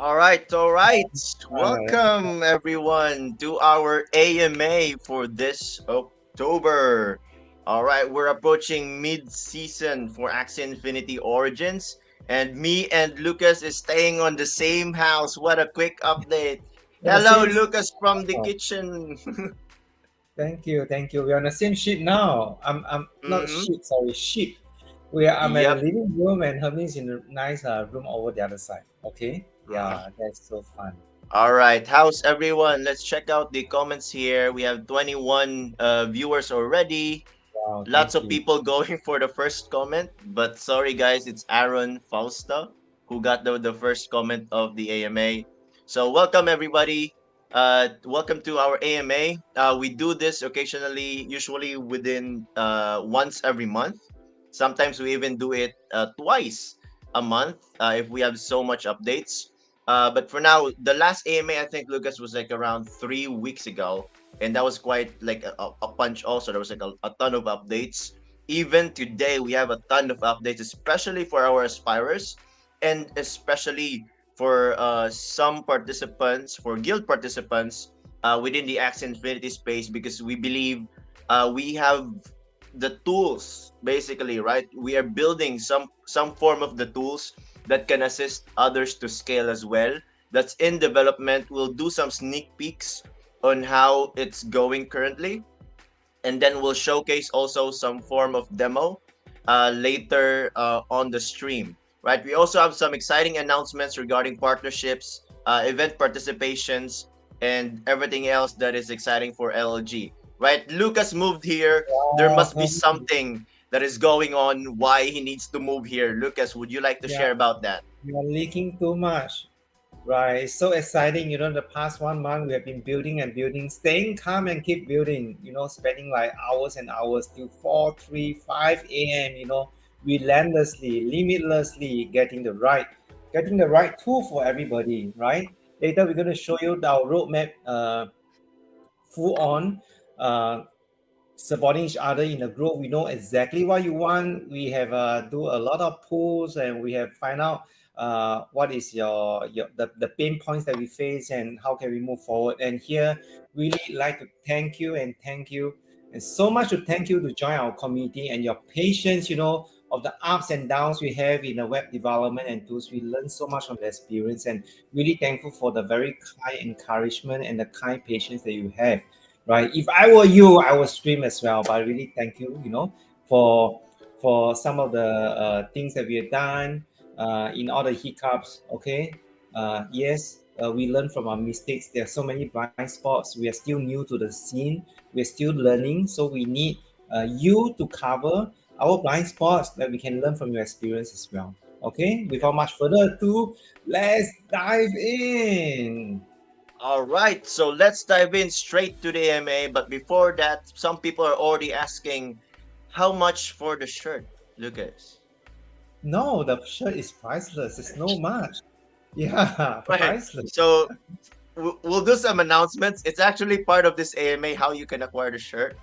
All right. Uh, Welcome everyone to our AMA for this October. All right, we're approaching mid-season for Axie Infinity Origins, and me and Lucas is staying on the same house. What a quick update! we're on the Hello, same. Lucas from the Oh, kitchen. thank you, thank you. We're on the same ship now. I'm not hmm ship, sorry, ship. I'm at the Yep. living room, and Hermin's in a nice room over the other side. Okay, Mhm. yeah, that's so fun. All right, how's everyone? Let's check out the comments here. We have 21 viewers already. Wow, Lots thank of you. people going for the first comment, but sorry guys, it's Aaron Fausta who got the first comment of the AMA. So welcome everybody. Welcome to our AMA. We do this occasionally, usually within once every month. Sometimes we even do it twice a month if we have so much updates. But for now, the last AMA I think Lucas was like around 3 weeks ago, and that was quite like a punch also. There was like a ton of updates. Even today we have a ton of updates, especially for our aspirers, and especially for some participants, for guild participants within the Axie Infinity space, because we believe we have the tools, basically, right? We are building some form of the tools that can assist others to scale as well. That's in development. We'll do some sneak peeks on how it's going currently, and then we'll showcase also some form of demo later on the stream. Right. We also have some exciting announcements regarding partnerships, event participations, and everything else that is exciting for LLG. Right. Lucas moved here. There must be Hermin, something that is going on. Why he needs to move here? Lucas, would you like to yeah, share about that? you are leaking too much. Right, so exciting. The past 1 month we have been building and building, staying calm and keep building. Spending like hours and hours till 4, 3, 5 a.m. Relentlessly, limitlessly getting the right tool for everybody. Right. Later we're going to show you our roadmap, full on. Uh, Supporting each other in a group. We know exactly what you want. We have do a lot of polls, and we have find out what is the pain points that we face, and how can we move forward. And here, really like to thank you, and so much to thank you to join our community and your patience. Of the ups and downs we have in the web development and tools. We learn so much from the experience, and really thankful for the very kind encouragement and the kind patience that you have. Right, if I were you, I would stream as well. But I really thank you, for some of the things that we have done, in all the hiccups. Okay, yes, we learn from our mistakes. There are so many blind spots. We are still new to the scene. We're still learning, so we need you to cover our blind spots, that we can learn from your experience as well. Okay, without much further ado, let's dive in. All right, so let's dive in straight to the AMA. But before that, some people are already asking, how much for the shirt, Lucas? No, the shirt is priceless. It's no much. Yeah, Right. priceless. So we'll do some announcements. It's actually part of this AMA how you can acquire the shirt.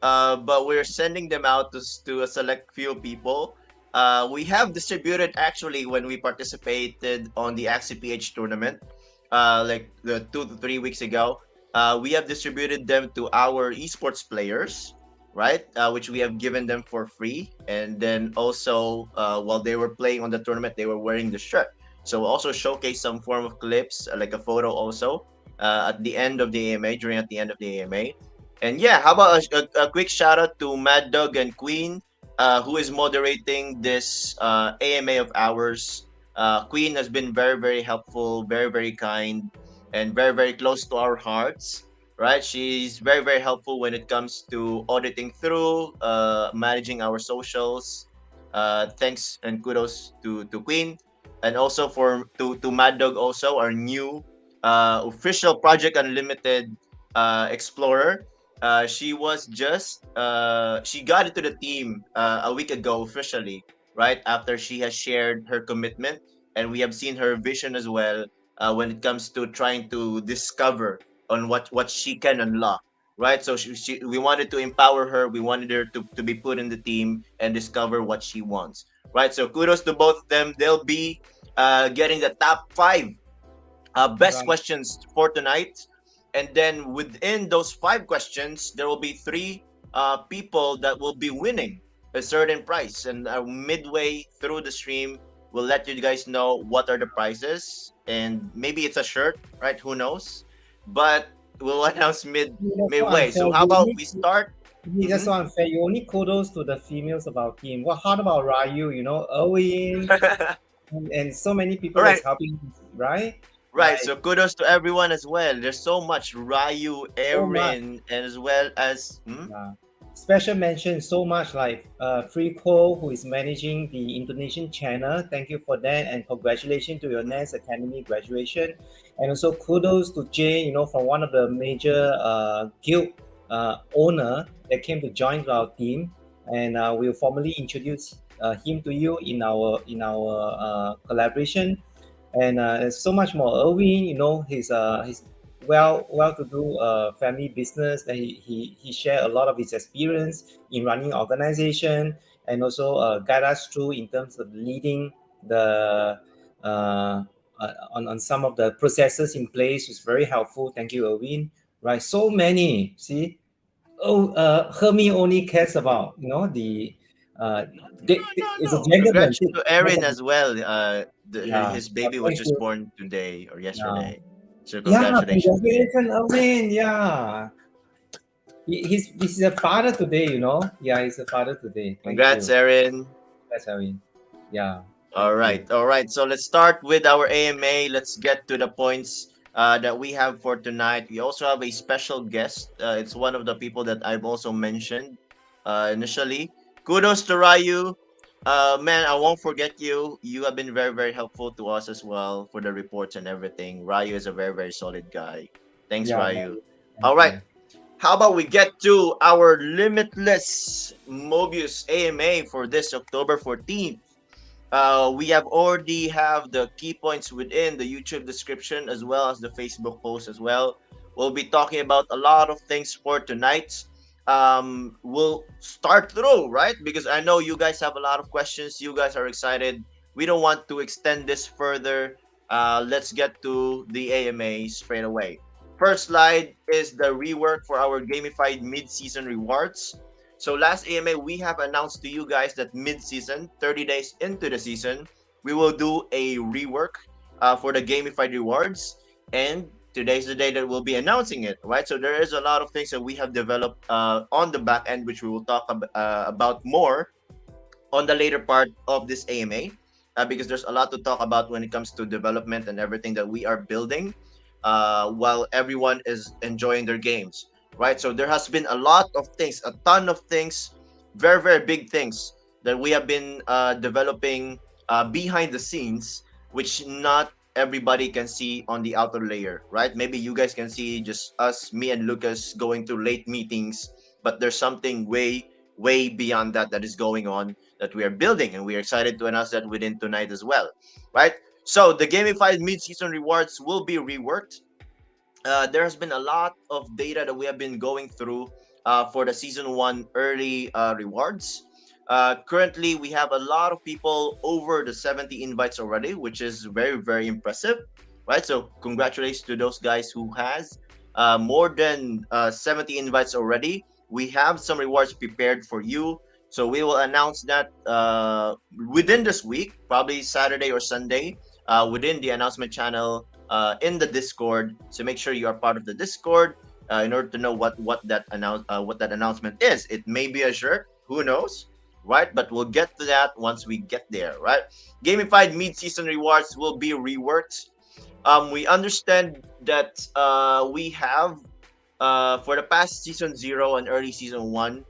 But we're sending them out to a select few people. We have distributed actually when we participated on the Axie PH tournament, like the 2 to 3 weeks ago. We have distributed them to our esports players, right? Which we have given them for free, and then also while they were playing on the tournament, they were wearing the shirt. So we'll also showcase some form of clips, like a photo also at the end of the AMA, during at the end of the AMA. And yeah, how about a quick shout out to Mad Dog and Queen, who is moderating this AMA of ours. Queen has been very, very helpful, very, very kind, and very, very close to our hearts. Right? She's very, very helpful when it comes to auditing through, managing our socials. Thanks and kudos to Queen, and also to Mad Dog, also our new official Project Unlimited explorer. She got into the team a week ago officially, right after she has shared her commitment, and we have seen her vision as well when it comes to trying to discover on what she can unlock. Right, so we wanted to empower her. We wanted her to be put in the team and discover what she wants. Right, so kudos to both of them. They'll be getting the top 5 best Right. questions for tonight. And then within those 5 questions, there will be three people that will be winning a certain prize. And midway through the stream, we'll let you guys know what are the prizes. And maybe it's a shirt, right? Who knows? But we'll announce That's so midway. unfair. So how about we start? That's Hmm. so unfair. You only kudos to the females of our team. Well, how about Ryu? Erwin, and so many people All that's right. helping, right? Right. Like So kudos to everyone as well. There's so much Ryu, so much. Erin, and as well as Yeah. Special mention so much like Frico, who is managing the Indonesian channel. Thank you for that, and congratulations to your mhm. next academy graduation. And also kudos to Jay, from one of the major guild owner that came to join our team, and we'll formally introduce him to you in our collaboration. And there's so much more. Erwin, he's well to do family business. That he share a lot of his experience in running organization, and also guide us through in terms of leading the on some of the processes in place. It's very helpful. Thank you, Erwin. Right, so many. See, Hermie only cares about uh, No, it's a no. gentleman. Congrats See, to Erin gentleman. as well. Yeah, His baby was thank just you. born today or Yeah. yesterday. So Yeah, congratulations to him. congratulations, Alvin. Yeah. He's a father today, Yeah, he's a father today. Thank Congrats, you. Erin. That's Alvin. Yeah, All thank you. right, all right. So let's start with our AMA. Let's get to the points that we have for tonight. We also have a special guest. It's one of the people that I've also mentioned initially. Kudos to Ryu. Man, I won't forget you. You have been very, very helpful to us as well for the reports and everything. Ryu is a very, very solid guy. Thanks, Yeah, Ryu. thank All right. you. How about we get to our Limitless Mobius AMA for this October 14th? We have already have the key points within the YouTube description as well as the Facebook post as well. We'll be talking about a lot of things for tonight. We'll start through, right? Because I know you guys have a lot of questions. You guys are excited. We don't want to extend this further. Let's get to the AMA straight away. First slide is the rework for our gamified mid-season rewards. So last AMA, we have announced to you guys that mid-season, 30 days into the season, we will do a rework for the gamified rewards. And today's the day that we'll be announcing it, right? So there is a lot of things that we have developed on the back end, which we will talk about more on the later part of this AMA, because there's a lot to talk about when it comes to development and everything that we are building while everyone is enjoying their games, right? So there has been a lot of things, a ton of things, very, very big things that we have been developing behind the scenes, which not everybody can see on the outer layer, right? Maybe you guys can see just us, me and Lucas going to late meetings, but there's something way, way beyond that that is going on that we are building, and we are excited to announce that within tonight as well, right? So the gamified mid-season rewards will be reworked. There has been a lot of data that we have been going through for the season one early rewards. Currently, we have a lot of people over the 70 invites already, which is very, very impressive, right? So congratulations to those guys who has more than 70 invites already. We have some rewards prepared for you. So we will announce that within this week, probably Saturday or Sunday, within the announcement channel in the Discord. So make sure you are part of the Discord in order to know what that announcement is. It may be a shirt, who knows, right? But we'll get to that once we get there, right? Gamified mid-season rewards will be reworked. We understand that we have for the past season zero and early season one,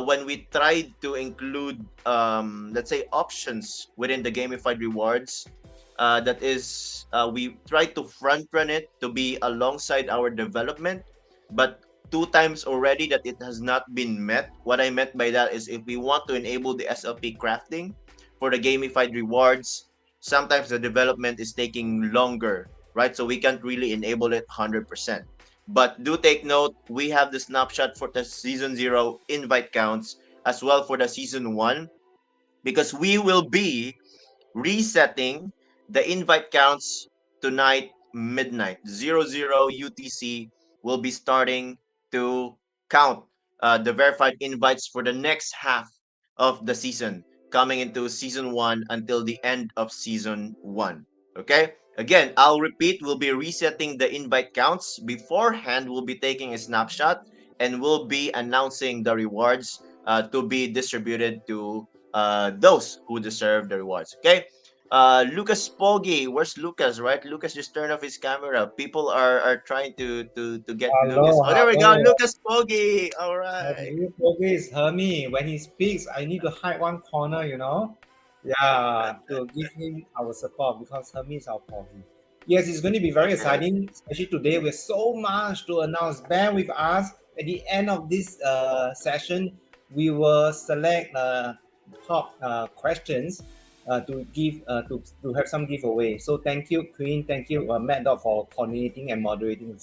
when we tried to include, let's say, options within the gamified rewards, that is, we tried to front run it to be alongside our development, but two times already that it has not been met. What I meant by that is if we want to enable the SLP crafting for the gamified rewards, sometimes the development is taking longer, right? So we can't really enable it 100%. But do take note, we have the snapshot for the season zero invite counts as well for the season one, because we will be resetting the invite counts tonight midnight, 00 UTC, will be starting to count the verified invites for the next half of the season, coming into season one until the end of season one. Okay? Again, I'll repeat, we'll be resetting the invite counts. Beforehand, we'll be taking a snapshot and we'll be announcing the rewards to be distributed to those who deserve the rewards. Okay? Lucas Poggi, where's Lucas? Right, Lucas just turned off his camera. People are trying to get Lucas. Hello, Oh, there we go, hello. Lucas Poggi. All The right. new focus Hermie. When he speaks, I need to hide one corner, Yeah, to give him our support because Hermie is our Poggy. Yes, it's going to be very Okay. exciting, especially today. We have so much to announce. Bear with us. At the end of this session, we will select top questions to have some giveaway. So thank you, Queen. Thank you, Matt Dog, for coordinating and moderating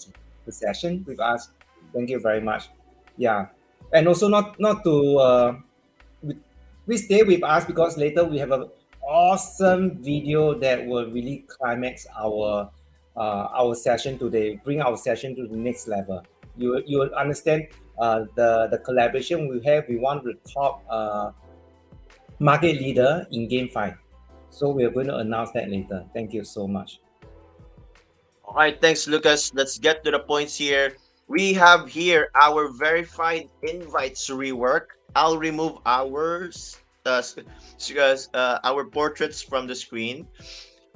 the session with us. Thank you very much. Yeah, and also not to we, we stay with us because later we have a awesome video that will really climax our session today, bring our session to the next level. You will understand the collaboration we have with one of the top market leader in GameFi. So we are going to announce that later. Thank you so much. All right, thanks, Lucas. Let's get to the points here. We have here our verified invites rework. I'll remove our portraits from the screen.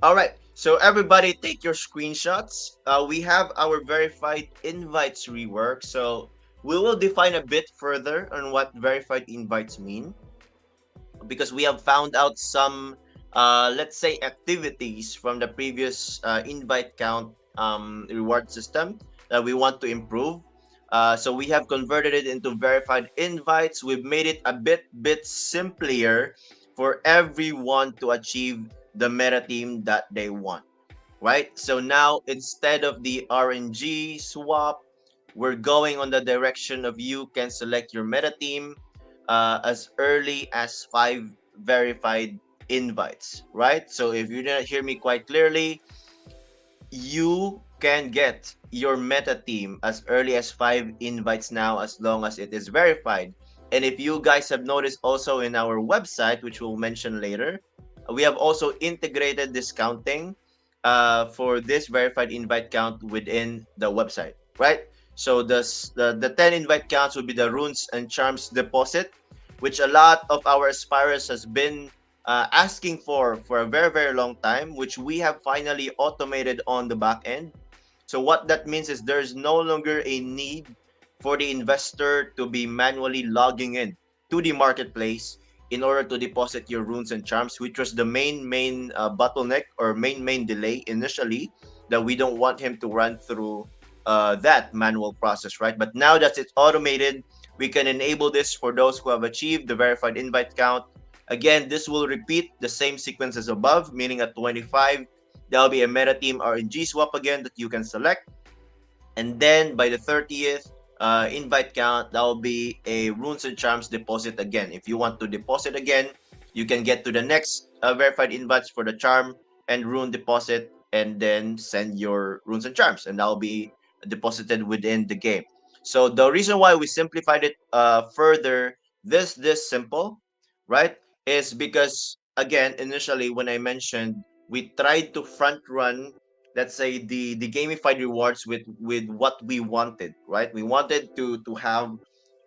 All right, so everybody take your screenshots. We have our verified invites rework. So we will define a bit further on what verified invites mean, because we have found out some, let's say, activities from the previous invite count reward system that we want to improve. So we have converted it into verified invites. We've made it a bit simpler for everyone to achieve the meta team that they want. Right? So now instead of the RNG swap, we're going on the direction of you can select your meta team as early as 5 verified invites, right? So if you didn't hear me quite clearly, you can get your meta team as early as 5 invites now, as long as it is verified. And if you guys have noticed also in our website, which we'll mention later, we have also integrated discounting for this verified invite count within the website, right? So the 10 invite counts will be the runes and charms deposit, which a lot of our aspirers has been asking for a very long time, which we have finally automated on the back end. So what that means is there's no longer a need for the investor to be manually logging in to the marketplace in order to deposit your runes and charms, which was the main bottleneck or main delay initially, that we don't want him to run through that manual process, right? But now that it's automated, we can enable this for those who have achieved the verified invite count. Again, this will repeat the same sequence as above, meaning at 25, there'll be a meta team RNG swap again that you can select. And then by the 30th invite count, that will be a runes and charms deposit again. If you want to deposit again, you can get to the next verified invites for the charm and rune deposit, and then send your runes and charms, and that will be deposited within the game. So the reason why we simplified it further, this simple, right, is because again, initially when I mentioned we tried to front run, let's say, the gamified rewards with what we wanted, right? We wanted to have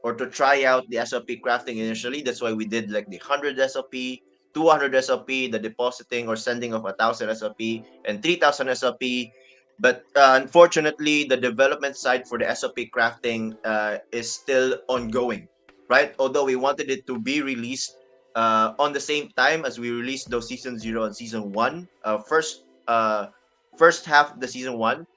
or to try out the SLP crafting initially. That's why we did like the 100 SLP, 200 SLP, the depositing or sending of 1,000 SLP and 3,000 SLP. But unfortunately, the development side for the SLP crafting is still ongoing, right? Although we wanted it to be released on the same time as we released those season 0 and season 1, first half of the season 1.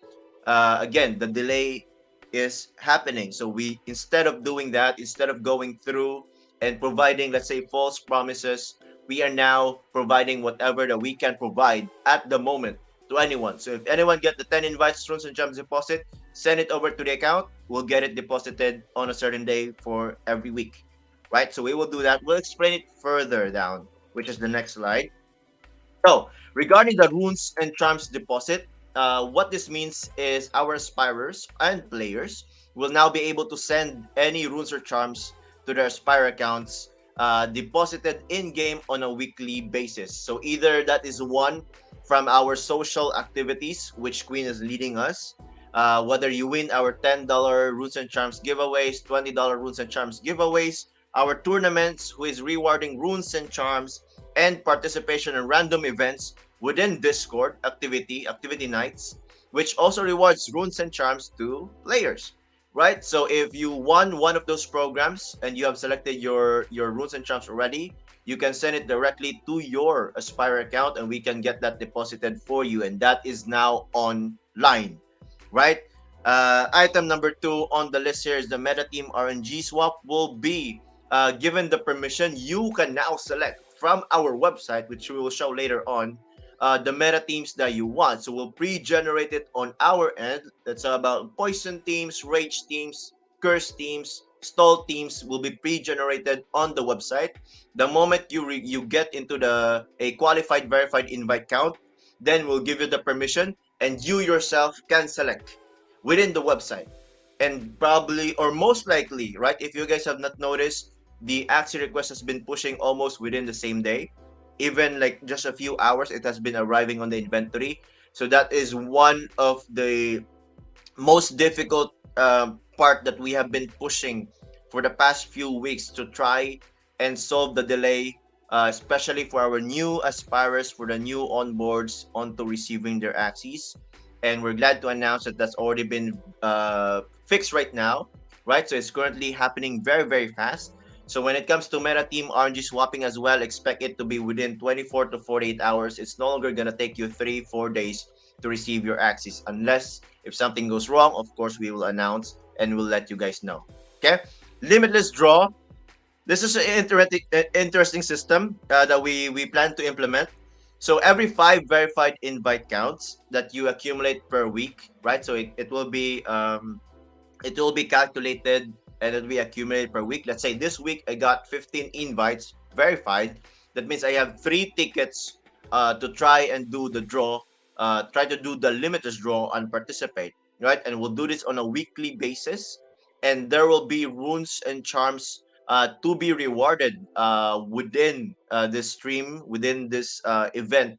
Again, the delay is happening. So we, instead of doing that, instead of going through and providing, let's say, false promises, we are now providing whatever that we can provide at the moment to anyone. So if anyone get the 10 invites, runes and gems deposit, send it over to the account. We'll get it deposited on a certain day for every week, right? So we will do that. We'll explain it further down, which is the next slide. So regarding the runes and charms deposit, what this means is our aspirers and players will now be able to send any runes or charms to their Aspire accounts deposited in game on a weekly basis. So either that is one from our social activities, which Queen is leading us. Whether you win our $10 runes and charms giveaways, $20 runes and charms giveaways, our tournaments, who is rewarding runes and charms, and participation in random events within Discord activity nights, which also rewards runes and charms to players. Right? So if you won one of those programs and you have selected your runes and charms already, you can send it directly to your Aspire account and we can get that deposited for you. And that is now online. Right? Item number 2 on the list here is the Meta Team RNG swap will be given the permission. You can now select from our website, which we will show later on, the meta teams that you want. So we'll pre-generate it on our end. That's about poison teams, rage teams, curse teams, stall teams will be pre-generated on the website. The moment you get into the a qualified verified invite count, then we'll give you the permission and you yourself can select within the website. And probably or most likely, right? If you guys have not noticed, the Axie request has been pushing almost within the same day. Even like just a few hours, it has been arriving on the inventory. So that is one of the most difficult part that we have been pushing for the past few weeks to try and solve the delay, especially for our new aspirers, for the new onboards onto receiving their Axies. And we're glad to announce that that's already been fixed right now, right? So it's currently happening very, very fast. So when it comes to meta team RNG swapping as well, expect it to be within 24 to 48 hours. It's no longer going to take you 3-4 days to receive your Axis, unless if something goes wrong, of course, we will announce and we'll let you guys know. Okay? Limitless draw. This is an interesting system that we plan to implement. So every 5 verified invite counts that you accumulate per week, right? So it will be calculated and it'll be accumulated per week. Let's say this week I got 15 invites verified. That means I have 3 tickets to try and do the draw, try to do the limitless draw and participate, right? And we'll do this on a weekly basis. And there will be runes and charms to be rewarded within this stream, within this event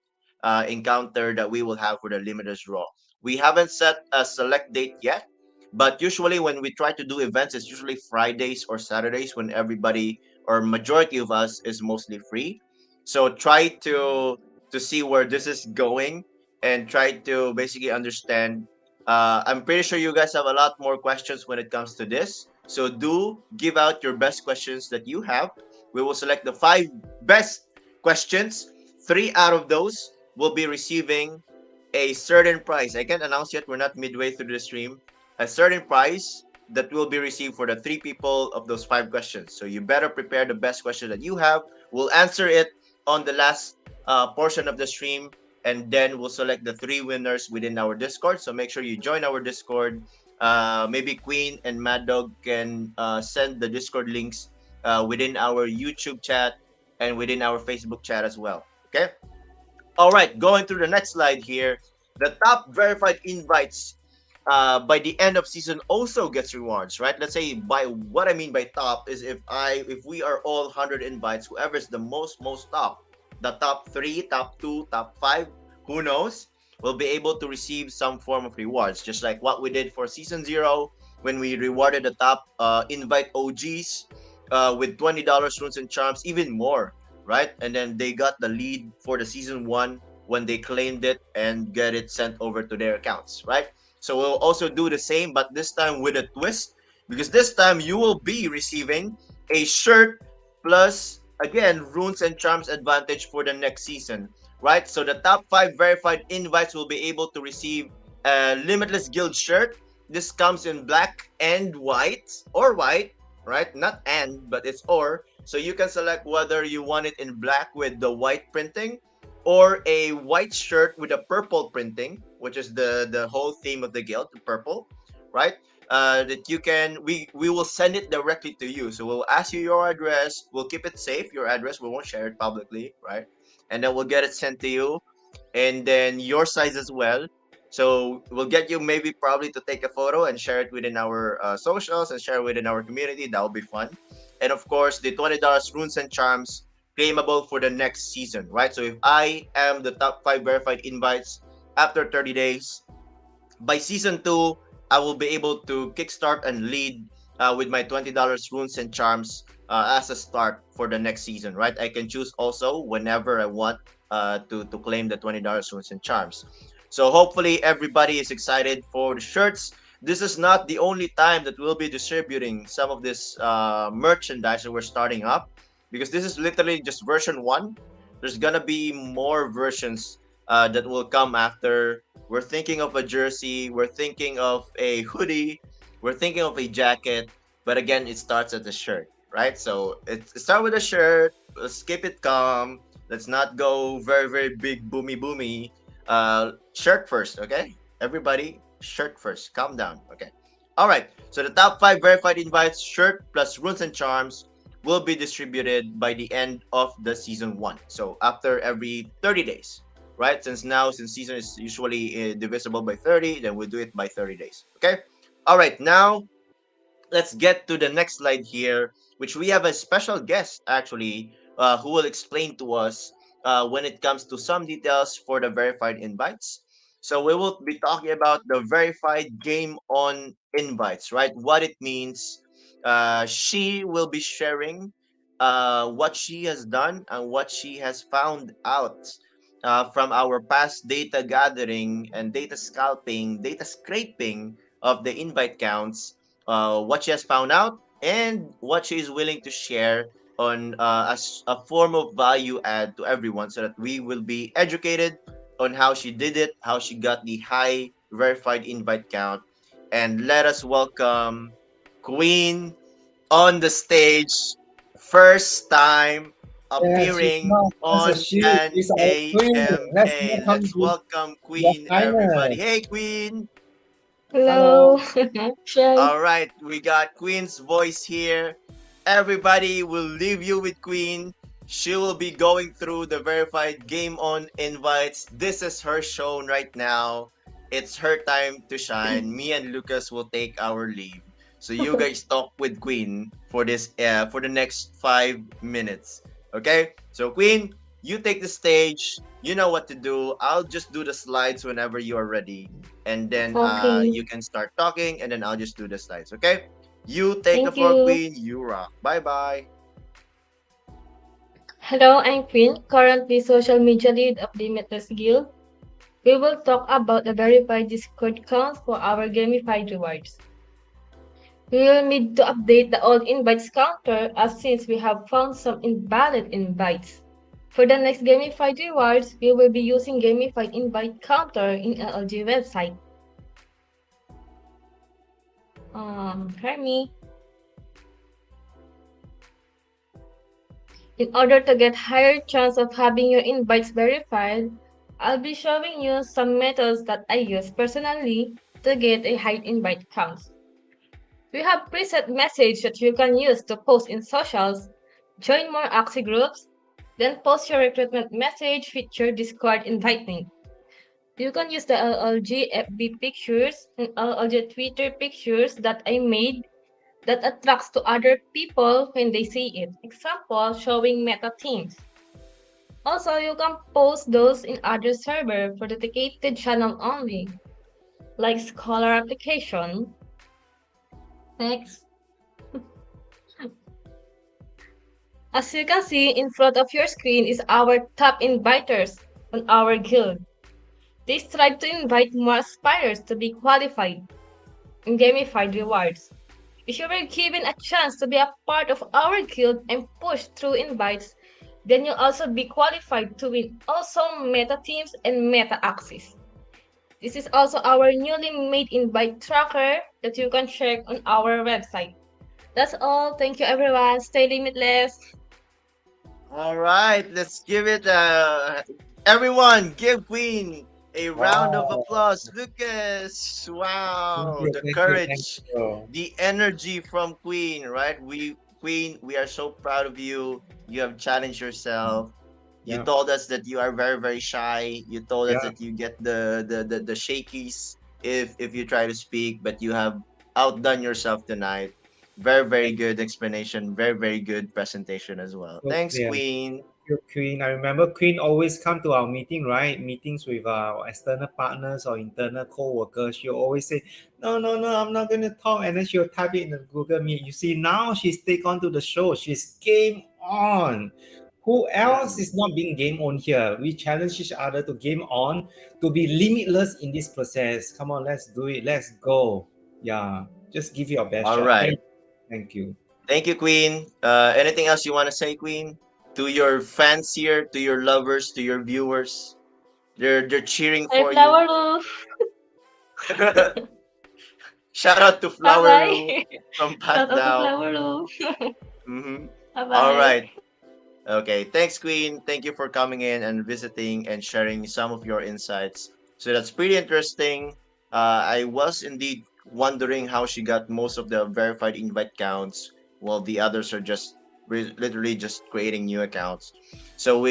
encounter that we will have for the limitless draw. We haven't set a select date yet, but usually when we try to do events, it's usually Fridays or Saturdays when everybody or majority of us is mostly free. So try to see where this is going and try to basically understand. I'm pretty sure you guys have a lot more questions when it comes to this. So do give out your best questions that you have. We will select the 5 best questions. 3 out of those will be receiving a certain prize. I can't announce yet. We're not midway through the stream. A certain prize that will be received for the 3 people of those 5 questions. So you better prepare the best question that you have. We'll answer it on the last portion of the stream, and then we'll select the 3 winners within our Discord. So make sure you join our Discord. Maybe Queen and Mad Dog can send the Discord links within our YouTube chat and within our Facebook chat as well. Okay. All right, going through the next slide here. The top verified invites by the end of season also gets rewards, right? Let's say by what I mean by top is if we are all 100 invites, whoever's the most top, the top 3, top 2, top 5, who knows, will be able to receive some form of rewards, just like what we did for season 0 when we rewarded the top invite OGs with $20 runes and charms, even more, right? And then they got the lead for the season 1 when they claimed it and get it sent over to their accounts, right? So we'll also do the same, but this time with a twist, because this time you will be receiving a shirt plus, again, runes and charms advantage for the next season, right? So the top 5 verified invites will be able to receive a Limitless Guild shirt. This comes in black and white, or white, right? Not and, but it's or. So you can select whether you want it in black with the white printing or a white shirt with a purple printing, which is the whole theme of the guild, the purple, right? That you can we will send it directly to you. So we'll ask you your address. We'll keep it safe, your address. We won't share it publicly, right? And then we'll get it sent to you, and then your size as well. So we'll get you maybe probably to take a photo and share it within our socials and share it within our community. That will be fun. And of course, the $20 runes and charms claimable for the next season, right? So if I am the top 5 verified invites after 30 days, by season 2, I will be able to kickstart and lead with my $20 runes and charms as a start for the next season, right? I can choose also whenever I want to claim the $20 runes and charms. So hopefully everybody is excited for the shirts. This is not the only time that we'll be distributing some of this merchandise that we're starting up, because this is literally just version 1. There's gonna be more versions that will come after. We're thinking of a jersey, we're thinking of a hoodie, we're thinking of a jacket, but again, it starts at the shirt, right? So it start with a shirt. Let's keep it calm. Let's not go very very big boomy boomy. Shirt first, okay? Everybody, shirt first. Calm down, okay? All right. So the top 5 verified invites, shirt plus runes and charms, will be distributed by the end of the season 1. So after every 30 days, right? Since season is usually divisible by 30, then we'll do it by 30 days. Okay. All right. Now let's get to the next slide here, which we have a special guest actually who will explain to us when it comes to some details for the verified invites. So we will be talking about the verified game on invites, right? What it means. She will be sharing what she has done and what she has found out from our past data gathering and data scalping, data scraping of the invite counts, what she has found out, and what she is willing to share on as a form of value add to everyone, so that we will be educated on how she did it, how she got the high verified invite count. And let us welcome Queen on the stage, first time Yes, she's appearing not as a on she. an She's our queen. Let's AMA. welcome Let's you, welcome your Queen, everybody. highness. Hey, Queen. Hello. Hello. Shy. All right, we got Queen's voice here. Everybody will leave you with Queen. She will be going through the verified game on invites. This is her show right now. It's her time to shine. Me and Lucas will take our leave. So you guys talk with Queen for for the next 5 minutes. Okay? So Queen, you take the stage. You know what to do. I'll just do the slides whenever you are ready, and then Okay. you can start talking, and then I'll just do the slides. Okay? You take the Thank floor, you. Queen. You rock. Bye bye. Hello, I'm Queen, currently social media lead of Limitless Guild. We will talk about the verified Discord counts for our gamified rewards. We will need to update the old invites counter as since we have found some invalid invites. For the next gamified rewards, we will be using gamified invite counter in LLG website. Hear me. In order to get higher chance of having your invites verified, I'll be showing you some methods that I use personally to get a high invite count. We have preset message that you can use to post in socials, join more Axie groups, then post your recruitment message with your Discord invite link. You can use the LLG FB pictures and LLG Twitter pictures that I made that attracts to other people when they see it. Example, showing meta themes. Also, you can post those in other server for dedicated channel only, like Scholar application. Next. As you can see in front of your screen is our top inviters on our guild. They strive to invite more aspirers to be qualified in gamified rewards. If you were given a chance to be a part of our guild and push through invites, then you'll also be qualified to win also meta teams and meta axis. This is also our newly made invite tracker that you can check on our website. That's all. Thank you everyone. Stay limitless. All right, let's give it. Everyone, give Queen a round of Wow. applause. Lucas, Thank wow, you, the thank you, thank courage, you. the energy from Queen, right? We Queen, we are so proud of you. You have challenged yourself. You Yeah. told us that you are very, very shy. You told us Yeah. that you get the shakies if you try to speak, but you have outdone yourself tonight. Very, very Thank good explanation. Very, very good presentation as well. you. Thanks, Yeah. Queen. You, Queen. I remember Queen always come to our meeting, right? Meetings with our external partners or internal co-workers. She'll always say, "No, no, no, I'm not going to talk," and then she'll type it in the Google Meet. You see, now she's take on to the show. She's game on. Who else Mm. is not being game on here? We challenge each other to game on, to be limitless in this process. Come on, let's do it. Let's go. Yeah, just give your best All shot. right. Thank you. Thank you, Queen. Anything else you want to say, Queen? To your fans here, to your lovers, to your viewers. They're cheering Hi, for you. Flower Roof. Shout out to Bye Flower Roof bye. from Shout Pat out to Dow. Flower Roof. Mm-hmm. Bye All bye. right. Okay, thanks, Queen. Thank you for coming in and visiting and sharing some of your insights. So that's pretty interesting. I was indeed wondering how she got most of the verified invite counts, while the others are just literally just creating new accounts. So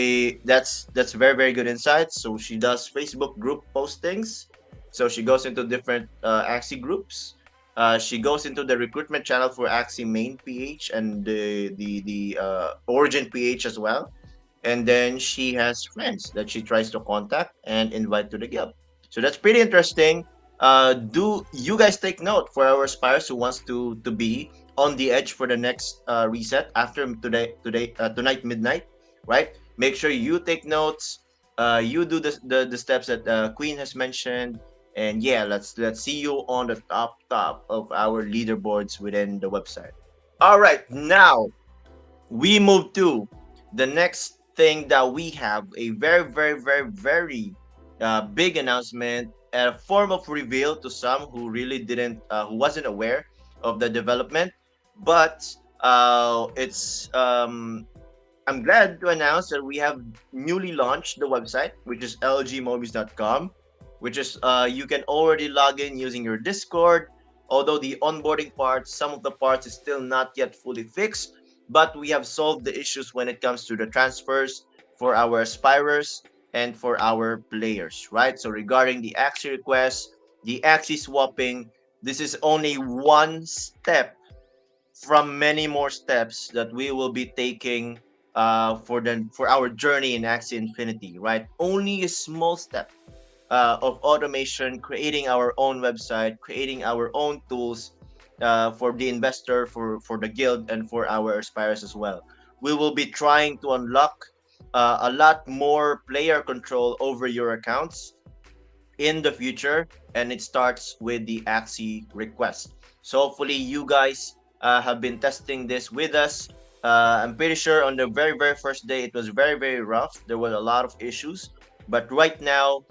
that's very, very good insights. So she does Facebook group postings. So she goes into different Axie groups. She goes into the recruitment channel for Axie main PH and the origin PH as well. And then she has friends that she tries to contact and invite to the guild. So that's pretty interesting. Do you guys take note for our aspirers who wants to be on the edge for the next reset after tonight midnight, right? Make sure you take notes. You do the steps that Queen has mentioned, and yeah, let's see you on the top of our leaderboards within the website. All right, now we move to the next thing that we have a very, very, very, very big announcement, a form of reveal to some who really didn't, who wasn't aware of the development. But it's I'm glad to announce that we have newly launched the website, which is lgmovies.com, which is you can already log in using your Discord. Although the onboarding part, some of the parts is still not yet fully fixed, but we have solved the issues when it comes to the transfers for our aspirers and for our players, right? So regarding the Axie requests, the Axie swapping, this is only one step from many more steps that we will be taking for our journey in Axie Infinity, right? Only a small step of automation, creating our own website, creating our own tools for the investor, for the guild, and for our aspirers as well. We will be trying to unlock a lot more player control over your accounts in the future, and it starts with the Axie request. So hopefully you guys have been testing this with us. I'm pretty sure on the very, very first day it was very, very rough. There were a lot of issues, but right now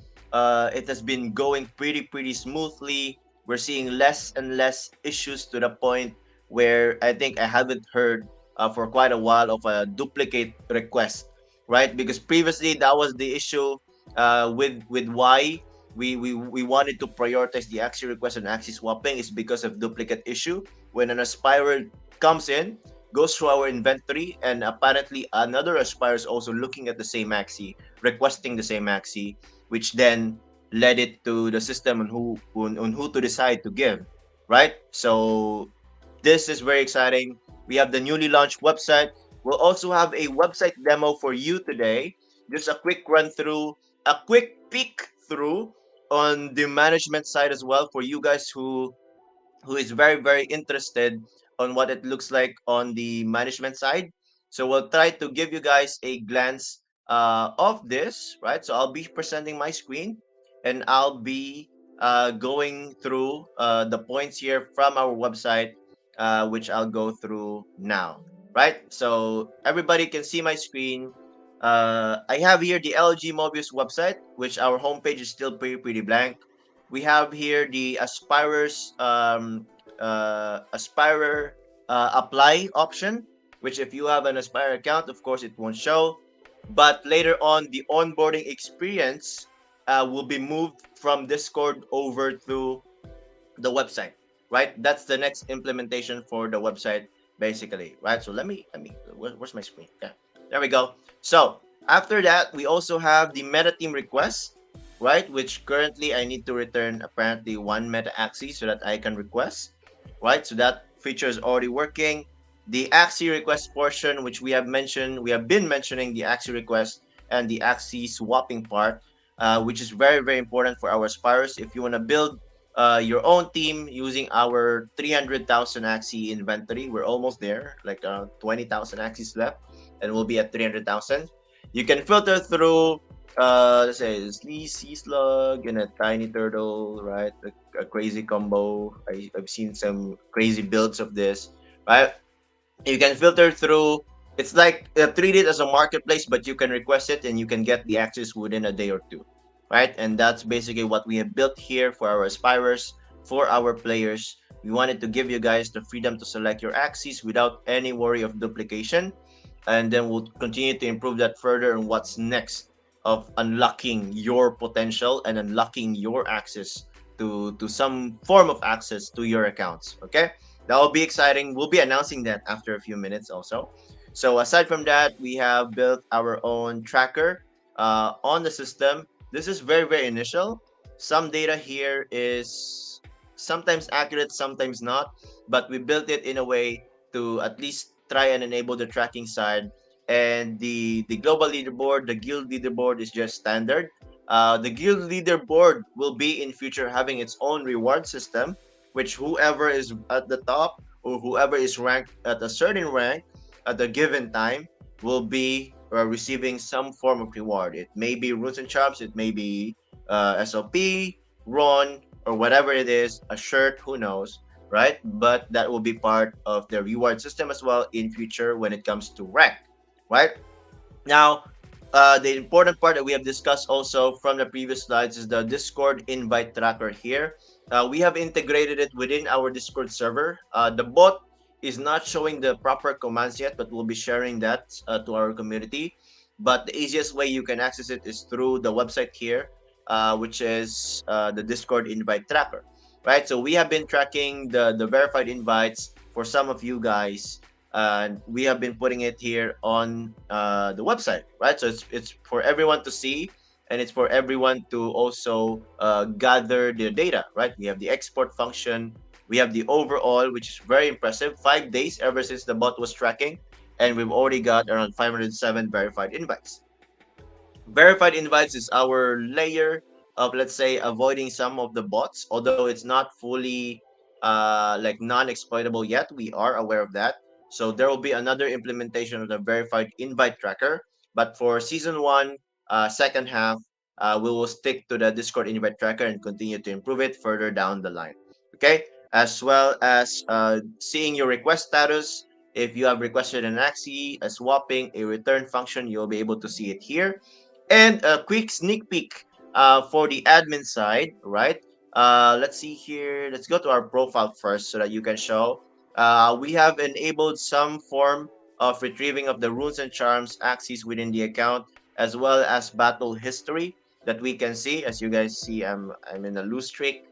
it has been going pretty, pretty smoothly. We're seeing less and less issues to the point where I think I haven't heard for quite a while of a duplicate request, right? Because previously that was the issue with why we wanted to prioritize the Axie request and Axie swapping is because of duplicate issue. When an aspirer comes in, goes through our inventory, and apparently another aspire is also looking at the same Axie, requesting the same Axie, which then led it to the system on who to decide to give, right? So this is very exciting. We have the newly launched website. We'll also have a website demo for you today. Just a quick run through, a quick peek through on the management side as well for you guys who is very, very interested on what it looks like on the management side. So we'll try to give you guys a glance of this, right? So I'll be presenting my screen and I'll be going through the points here from our website, which I'll go through now, right? So everybody can see my screen. I have here the LG Mobius website, which our homepage is still pretty, pretty blank. We have here the aspirer apply option, which if you have an aspire account, of course it won't show, but later on the onboarding experience will be moved from Discord over to the website, right? That's the next implementation for the website basically, right? So where's my screen? Yeah, there we go. So After that, we also have the meta team request, right? Which currently I need to return apparently one meta axis so that I can request, right? So that feature is already working. The axis request portion, which we have mentioned, we have been mentioning the axis request and the axis swapping part, which is very, very important for our aspirers. If you want to build your own team using our 300,000 axis inventory, we're almost there, like 20,000 axis left, and we'll be at 300,000. You can filter through, let's say, sea slug and a tiny turtle, right? A crazy combo. I've seen some crazy builds of this, right? You can filter through. It's like treat it as a marketplace, but you can request it and you can get the access within a day or two, right? And that's basically what we have built here for our aspirers, for our players. We wanted to give you guys the freedom to select your axes without any worry of duplication, and then we'll continue to improve that further on what's next of unlocking your potential and unlocking your access to some form of access to your accounts. Okay, that will be exciting. We'll be announcing that after a few minutes also. So aside from that, we have built our own tracker on the system. This is very, very initial. Some data here is sometimes accurate, sometimes not, but we built it in a way to at least try and enable the tracking side. And the global leaderboard, the guild leaderboard is just standard. The guild leaderboard will be in future having its own reward system, which whoever is at the top or whoever is ranked at a certain rank at a given time will be receiving some form of reward. It may be runes and chops, it may be SOP, Ron, or whatever it is, a shirt, who knows, right? But that will be part of the reward system as well in future when it comes to rank, right? Now, the important part that we have discussed also from the previous slides is the Discord invite tracker here. We have integrated it within our Discord server. The bot is not showing the proper commands yet, but we'll be sharing that to our community. But the easiest way you can access it is through the website here, which is the Discord invite tracker, right? So we have been tracking the verified invites for some of you guys, and we have been putting it here on the website, right? So it's for everyone to see, and it's for everyone to also gather the data, right? We have the export function, we have the overall, which is very impressive. 5 days ever since the bot was tracking, and we've already got around 507 verified invites. Verified invites is our layer of, let's say, avoiding some of the bots, although it's not fully like non-exploitable yet. We are aware of that. So there will be another implementation of the verified invite tracker. But for season one, second half, we will stick to the Discord invite tracker and continue to improve it further down the line. Okay, as well as seeing your request status. If you have requested an axie, a swapping, a return function, you'll be able to see it here. And a quick sneak peek for the admin side, right? Let's see here. Let's go to our profile first so that you can show. We have enabled some form of retrieving of the runes and charms axes within the account, as well as battle history that we can see. As you guys see, I'm in a lose streak.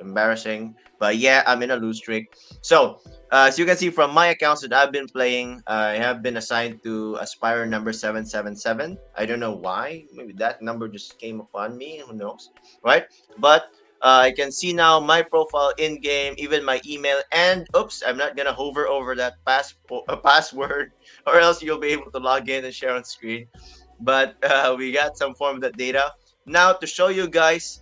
Embarrassing, but yeah, I'm in a lose streak. So as you can see from my accounts that I've been playing, I have been assigned to Aspire number 777. I don't know why. Maybe that number just came upon me. Who knows, right? But I can see now my profile in game, even my email, and oops, I'm not gonna hover over that password, or else you'll be able to log in and share on screen. But we got some form of that data. Now to show you guys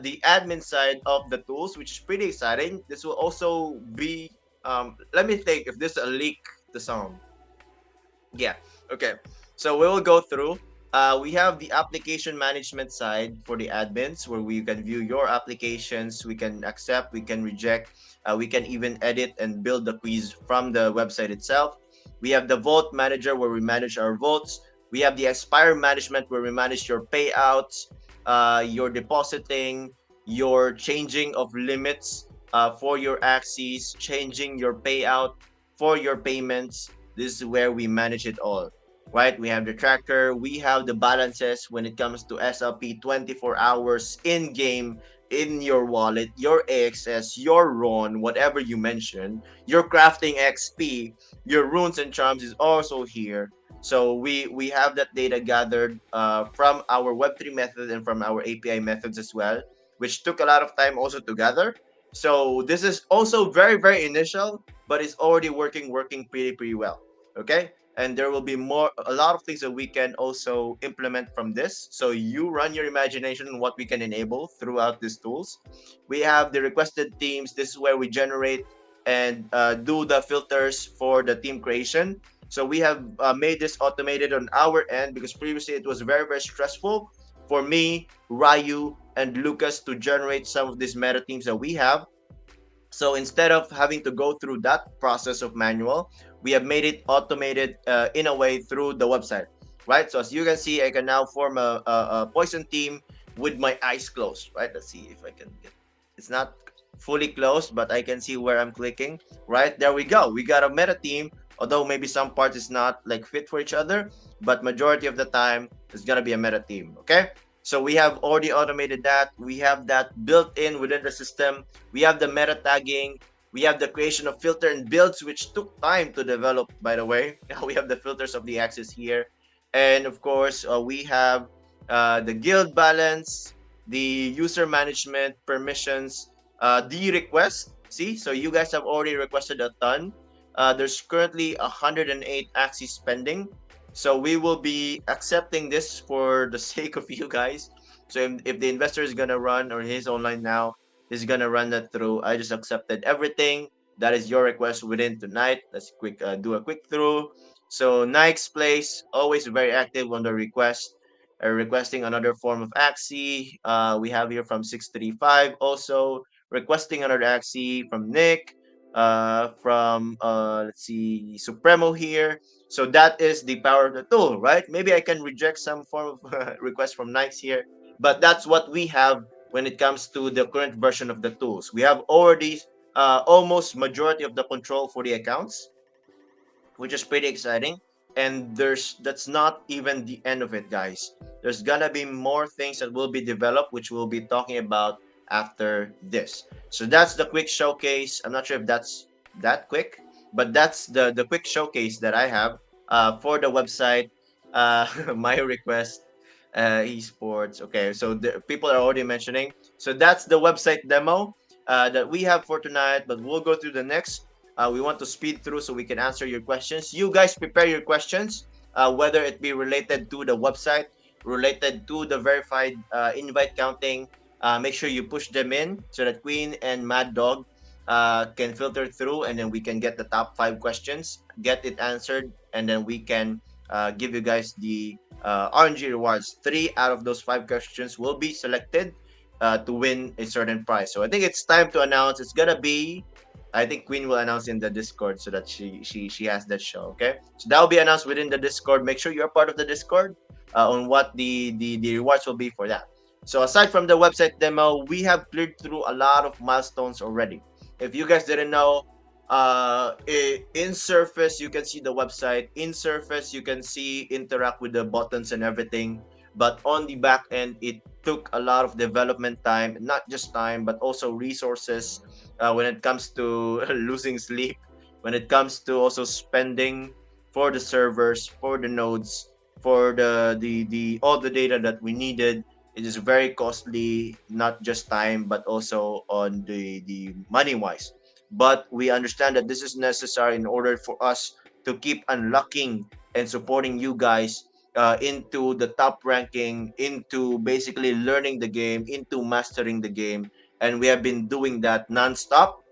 the admin side of the tools, which is pretty exciting. This will also be let me think if this is a leak to sound. Yeah. Okay. So we will go through. We have the application management side for the admins where we can view your applications. We can accept, we can reject, we can even edit and build the quiz from the website itself. We have the vote manager where we manage our votes. We have the expire management where we manage your payouts, your depositing, your changing of limits for your axes, changing your payout for your payments. This is where we manage it all, right? We have the tracker, we have the balances when it comes to SLP 24 hours in game, in your wallet, your AXS, your RON, whatever you mentioned, your crafting XP, your runes and charms is also here. So we have that data gathered from our Web3 method and from our API methods as well, which took a lot of time also to gather. So this is also very initial, but it's already working pretty well. Okay, and there will be a lot of things that we can also implement from this. So you run your imagination on what we can enable throughout these tools. We have the requested themes. This is where we generate and do the filters for the theme creation. So we have made this automated on our end because previously it was very stressful for me, Ryu, and Lucas to generate some of these meta themes that we have. So instead of having to go through that process of manual, we have made it automated in a way through the website, right? So as you can see, I can now form a poison team with my eyes closed, right? Let's see if I can get. It's not fully closed, but I can see where I'm clicking. Right there, we go. We got a meta team. Although maybe some parts is not like fit for each other, but majority of the time it's gonna be a meta team. Okay. So we have already automated that. We have that built in within the system. We have the meta tagging. We have the creation of filter and builds, which took time to develop, by the way. We have the filters of the axis here. And of course, we have the guild balance, the user management, permissions, the request. See, so you guys have already requested a ton. There's currently 108 axes pending. So we will be accepting this for the sake of you guys. So if the investor is gonna run or he's online now, he's gonna run that through. I just accepted everything. That is your request within tonight. Let's do a quick through. So Nike's place always very active on the request. Requesting another form of Axie. We have here from 635 also requesting another Axie from Nick. From let's see Supremo here. So that is the power of the tool, right? Maybe I can reject some form of request from Nikes here, but that's what we have when it comes to the current version of the tools. We have already almost majority of the control for the accounts, which is pretty exciting. And that's not even the end of it, guys. There's gonna be more things that will be developed, which we'll be talking about after this. So that's the quick showcase. I'm not sure if that's that quick, but that's the quick showcase that I have for the website. My request, esports. Okay, so the people are already mentioning. So that's the website demo that we have for tonight. But we'll go through the next. We want to speed through so we can answer your questions. You guys prepare your questions, whether it be related to the website, related to the verified invite counting. Make sure you push them in so that Queen and Mad Dog can filter through, and then we can get the top 5 questions, get it answered, and then we can give you guys the RNG rewards. 3 out of those 5 questions will be selected to win a certain prize. So I think it's time to announce. It's gonna be, I think Queen will announce in the Discord so that she has that show. Okay, so that will be announced within the Discord. Make sure you're part of the Discord on what the rewards will be for that. So aside from the website demo, we have cleared through a lot of milestones already. If you guys didn't know, in Surface you can see the website. In Surface you can see interact with the buttons and everything. But on the back end, it took a lot of development time, not just time, but also resources when it comes to losing sleep, when it comes to also spending for the servers, for the nodes, for the all the data that we needed. It is very costly, not just time, but also on the money wise. But we understand that this is necessary in order for us to keep unlocking and supporting you guys into the top ranking, into basically learning the game, into mastering the game. And we have been doing that nonstop,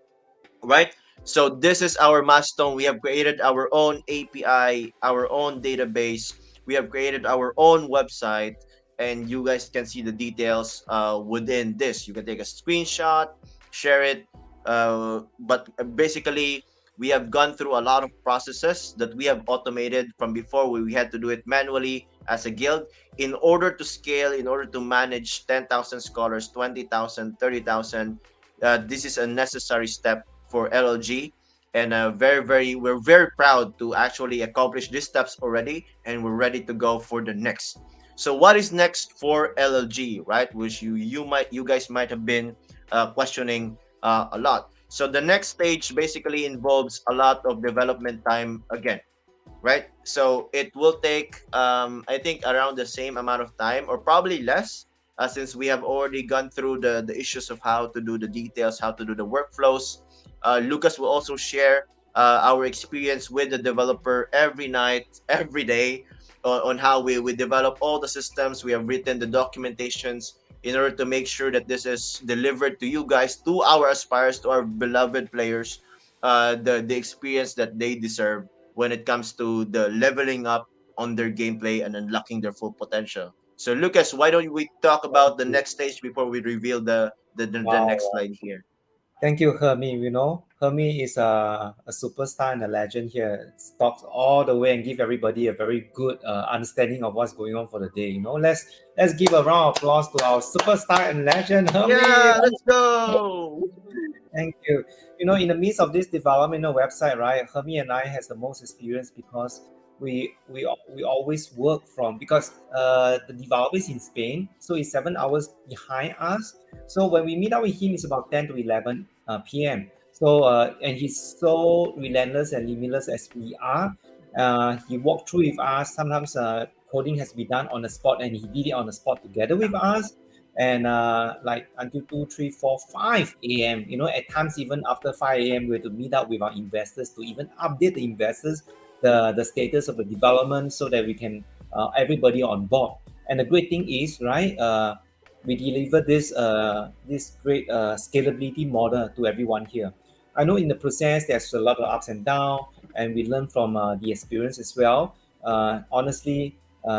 right? So this is our milestone. We have created our own API, our own database. We have created our own website, and you guys can see the details within this. You can take a screenshot, share it. But basically, we have gone through a lot of processes that we have automated from before. We had to do it manually as a guild in order to scale, in order to manage 10,000 scholars, 20,000, 30,000. This is a necessary step for LLG. And we're very proud to actually accomplish these steps already, and we're ready to go for the next. So what is next for LLG, right? Which you guys might have been questioning a lot. So the next stage basically involves a lot of development time again. right? So it will take, I think, around the same amount of time or probably less, since we have already gone through the issues of how to do the details, how to do the workflows. Lucas will also share our experience with the developer every night, every day, on how we develop all the systems. We have written the documentations in order to make sure that this is delivered to you guys, to our aspirers, to our beloved players, the experience that they deserve when it comes to the leveling up on their gameplay and unlocking their full potential. So Lucas, why don't we talk about the next stage before we reveal the next Wow. slide here? Thank you, Hermie. Hermie is a superstar and a legend here. Talks all the way and give everybody a very good understanding of what's going on for the day. Let's give a round of applause to our superstar and legend, Hermie. Yeah, let's go. Thank you. In the midst of this development website, right, Hermie and I has the most experience because we always work from because the developer is in Spain, so it's 7 hours behind us. So when we meet up with him, it's about 10 to 11 p.m. So and he's so relentless and limitless as we are. He walked through with us. Sometimes coding has been done on the spot, and he did it on the spot together with us and like until 2 3 4 5 a.m. At times even after 5 a.m. we have to meet up with our investors to even update the investors the status of the development so that we can everybody on board. And the great thing is, right, we deliver this great scalability model to everyone here. I know in the process there's a lot of ups and downs, and we learn from the experience as well. Honestly,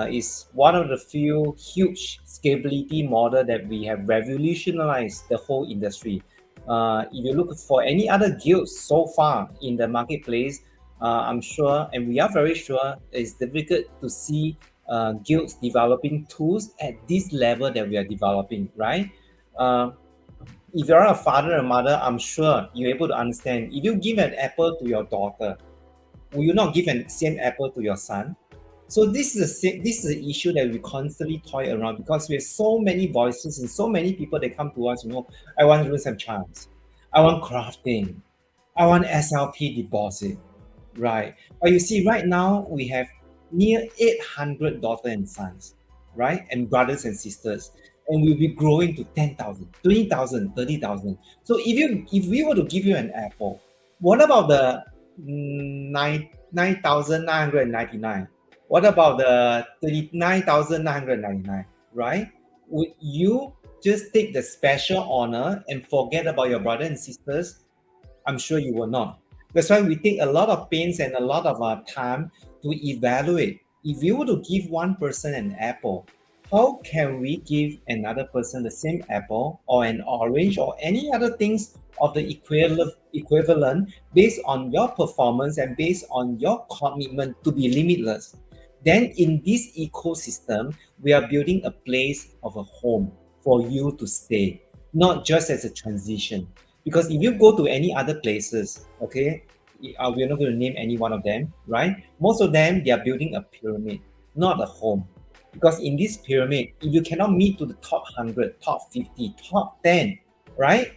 is one of the few huge scalability model that we have revolutionized the whole industry. If you look for any other guilds so far in the marketplace, I'm sure, and we are very sure, it's difficult to see guilds developing tools at this level that we are developing, right? Uh, if you're a father or mother, I'm sure you're able to understand. If you give an apple to your daughter, will you not give an same apple to your son? So this is an issue that we constantly toy around because we have so many voices and so many people that come to us. I want rules and charms, I want crafting, I want SLP deposit, right? But you see, right now we have near 800 daughters and sons, right, and brothers and sisters, and we'll be growing to 10,000, 20,000, 30,000. So if we were to give you an apple, what about the 9,999? What about the 39,999, right? Would you just take the special honor and forget about your brother and sisters? I'm sure you will not. That's why we take a lot of pains and a lot of time to evaluate. If you were to give one person an apple, how can we give another person the same apple or an orange or any other things of the equivalent based on your performance and based on your commitment to be limitless? Then in this ecosystem, we are building a place of a home for you to stay, not just as a transition. Because if you go to any other places, okay, we're not going to name any one of them, right? Most of them, they are building a pyramid, not a home. Because in this pyramid, if you cannot meet to the top 100, top 50, top 10, right,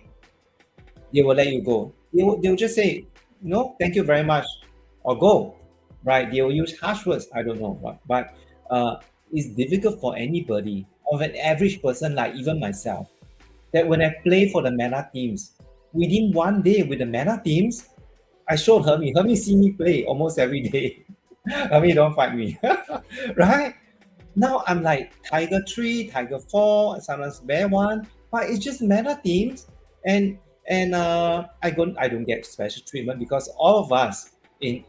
they will let you go. They'll just say, no, thank you very much, or go, right? They will use harsh words, I don't know what. But it's difficult for anybody, of an average person like even myself, that when I play for the meta teams, within one day with the meta teams, I showed Hermie. Hermie see me play almost every day. Hermie don't fight me. Right? Now I'm like Tiger 3, Tiger 4, sometimes Bear 1, but it's just meta teams. And I don't get special treatment because all of us, in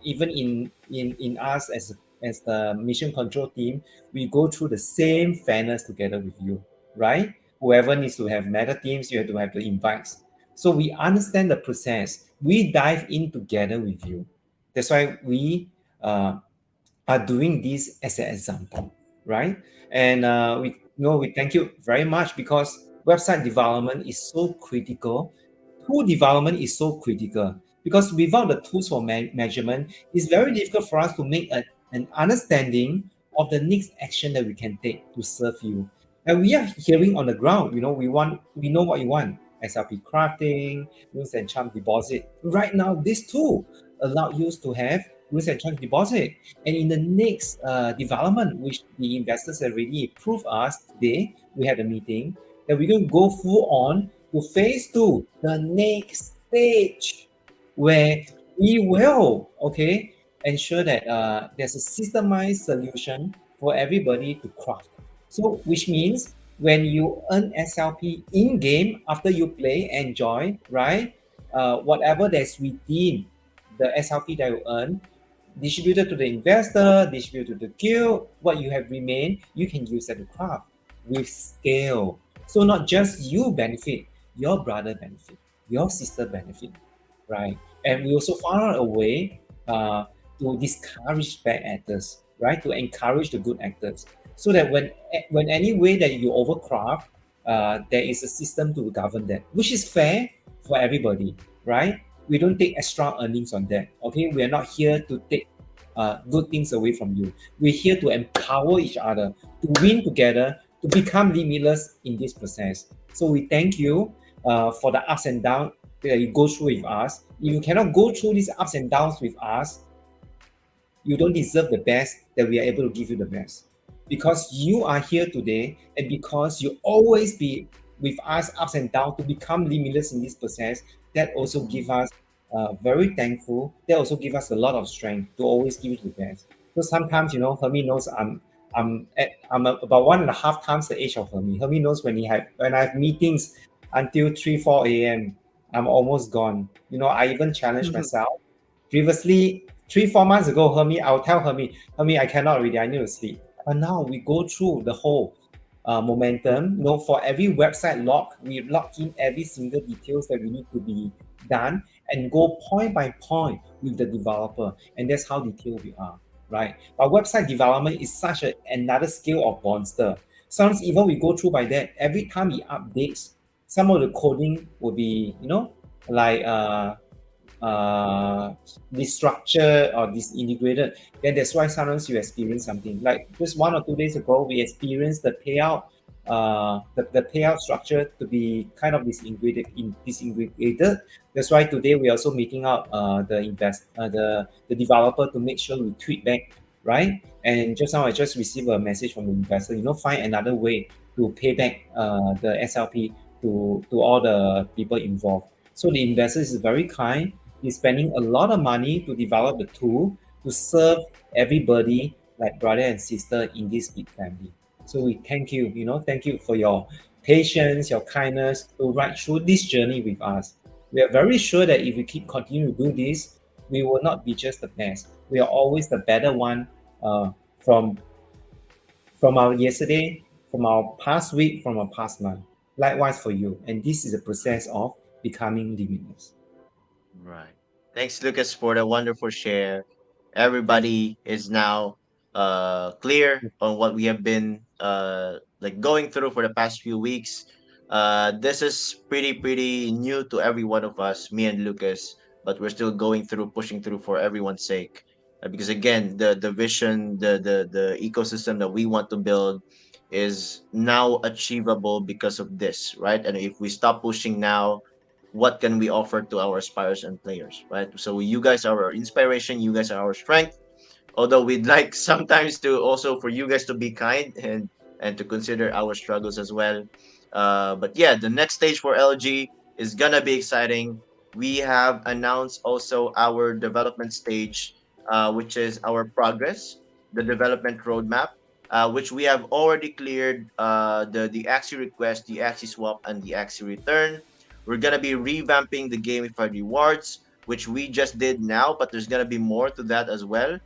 us as the mission control team, we go through the same fairness together with you, right? Whoever needs to have meta teams, you have to have the invites. So we understand the process. We dive in together with you. That's why we are doing this as an example, right? And we thank you very much because website development is so critical. Tool development is so critical because without the tools for measurement, it's very difficult for us to make an understanding of the next action that we can take to serve you. And we are hearing on the ground, we know what you want. SRP crafting, rules and charm deposit. Right now, this tool allow you to have rules and chance deposit. And in the next development, which the investors already approved us today, we had a meeting that we're going to go full on to phase two, the next stage, where we will, okay, ensure that there's a systemized solution for everybody to craft. So, which means when you earn SLP in game after you play, enjoy, right? Whatever that's within the SLP that you earn, distributed to the investor, distributed to the guild, what you have remained, you can use that to craft with scale. So not just you benefit, your brother benefit, your sister benefit, right? And we also found a way to discourage bad actors, right? To encourage the good actors, so that when any way that you overcraft, there is a system to govern that, which is fair for everybody, right? We don't take extra earnings on that. Okay, we are not here to take good things away from you. We're here to empower each other, to win together, to become limitless in this process. So we thank you for the ups and downs that you go through with us. If you cannot go through these ups and downs with us, you don't deserve the best that we are able to give you the best. Because you are here today, and because you always be with us ups and downs to become limitless in this process, that also give us very thankful. That also give us a lot of strength to always give you the best. So sometimes, Hermie knows I'm about 1.5 times the age of Hermie. Hermie knows when I have meetings until 3 4 a.m. I'm almost gone. I even challenge myself. Previously, 3 4 months ago, I'll tell Hermie, I cannot already. I need to sleep. But now we go through the whole momentum. For every website log, we log in every single details that we need to be done and go point by point with the developer. And that's how detailed we are, right? But website development is such another scale of monster. Sometimes even we go through by that, every time he updates, some of the coding will be, like structure or disintegrated, then that's why sometimes you experience something. Like just 1 or 2 days ago, we experienced the payout, the payout structure to be kind of disintegrated. That's why today we're also meeting out the developer to make sure we tweet back, right? And just now I just received a message from the investor, find another way to pay back the SLP to all the people involved. So the investor is very kind. He's spending a lot of money to develop the tool to serve everybody like brother and sister in this big family. So we thank you, thank you for your patience, your kindness to ride through this journey with us. We are very sure that if we keep continue to do this, we will not be just the best. We are always the better one from our yesterday, from our past week, from our past month. Likewise for you. And this is a process of becoming limitless. Right. Thanks, Lucas, for the wonderful share. Thank Everybody is now clear on what we have been like going through for the past few weeks. This is pretty new to every one of us, me and Lucas, but we're still going through, pushing through for everyone's sake. Because again, the vision, the ecosystem that we want to build is now achievable because of this, right? And if we stop pushing now, what can we offer to our aspirers and players, right? So you guys are our inspiration, you guys are our strength. Although we'd like sometimes to also for you guys to be kind and to consider our struggles as well. But yeah, the next stage for LG is gonna be exciting. We have announced also our development stage, which is our progress, the development roadmap, which we have already cleared the Axie request, the Axie swap, and the Axie return. We're gonna be revamping the gamified rewards, which we just did now, but there's gonna be more to that as well.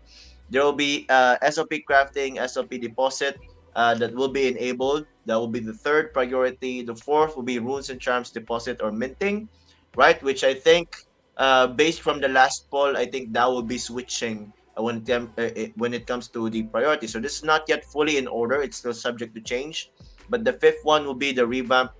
There will be SOP crafting, SOP deposit that will be enabled. That will be the third priority. The fourth will be runes and charms deposit or minting, right? Which I think, based from the last poll, I think that will be switching when it comes to the priority. So this is not yet fully in order. It's still subject to change. But the fifth one will be the revamp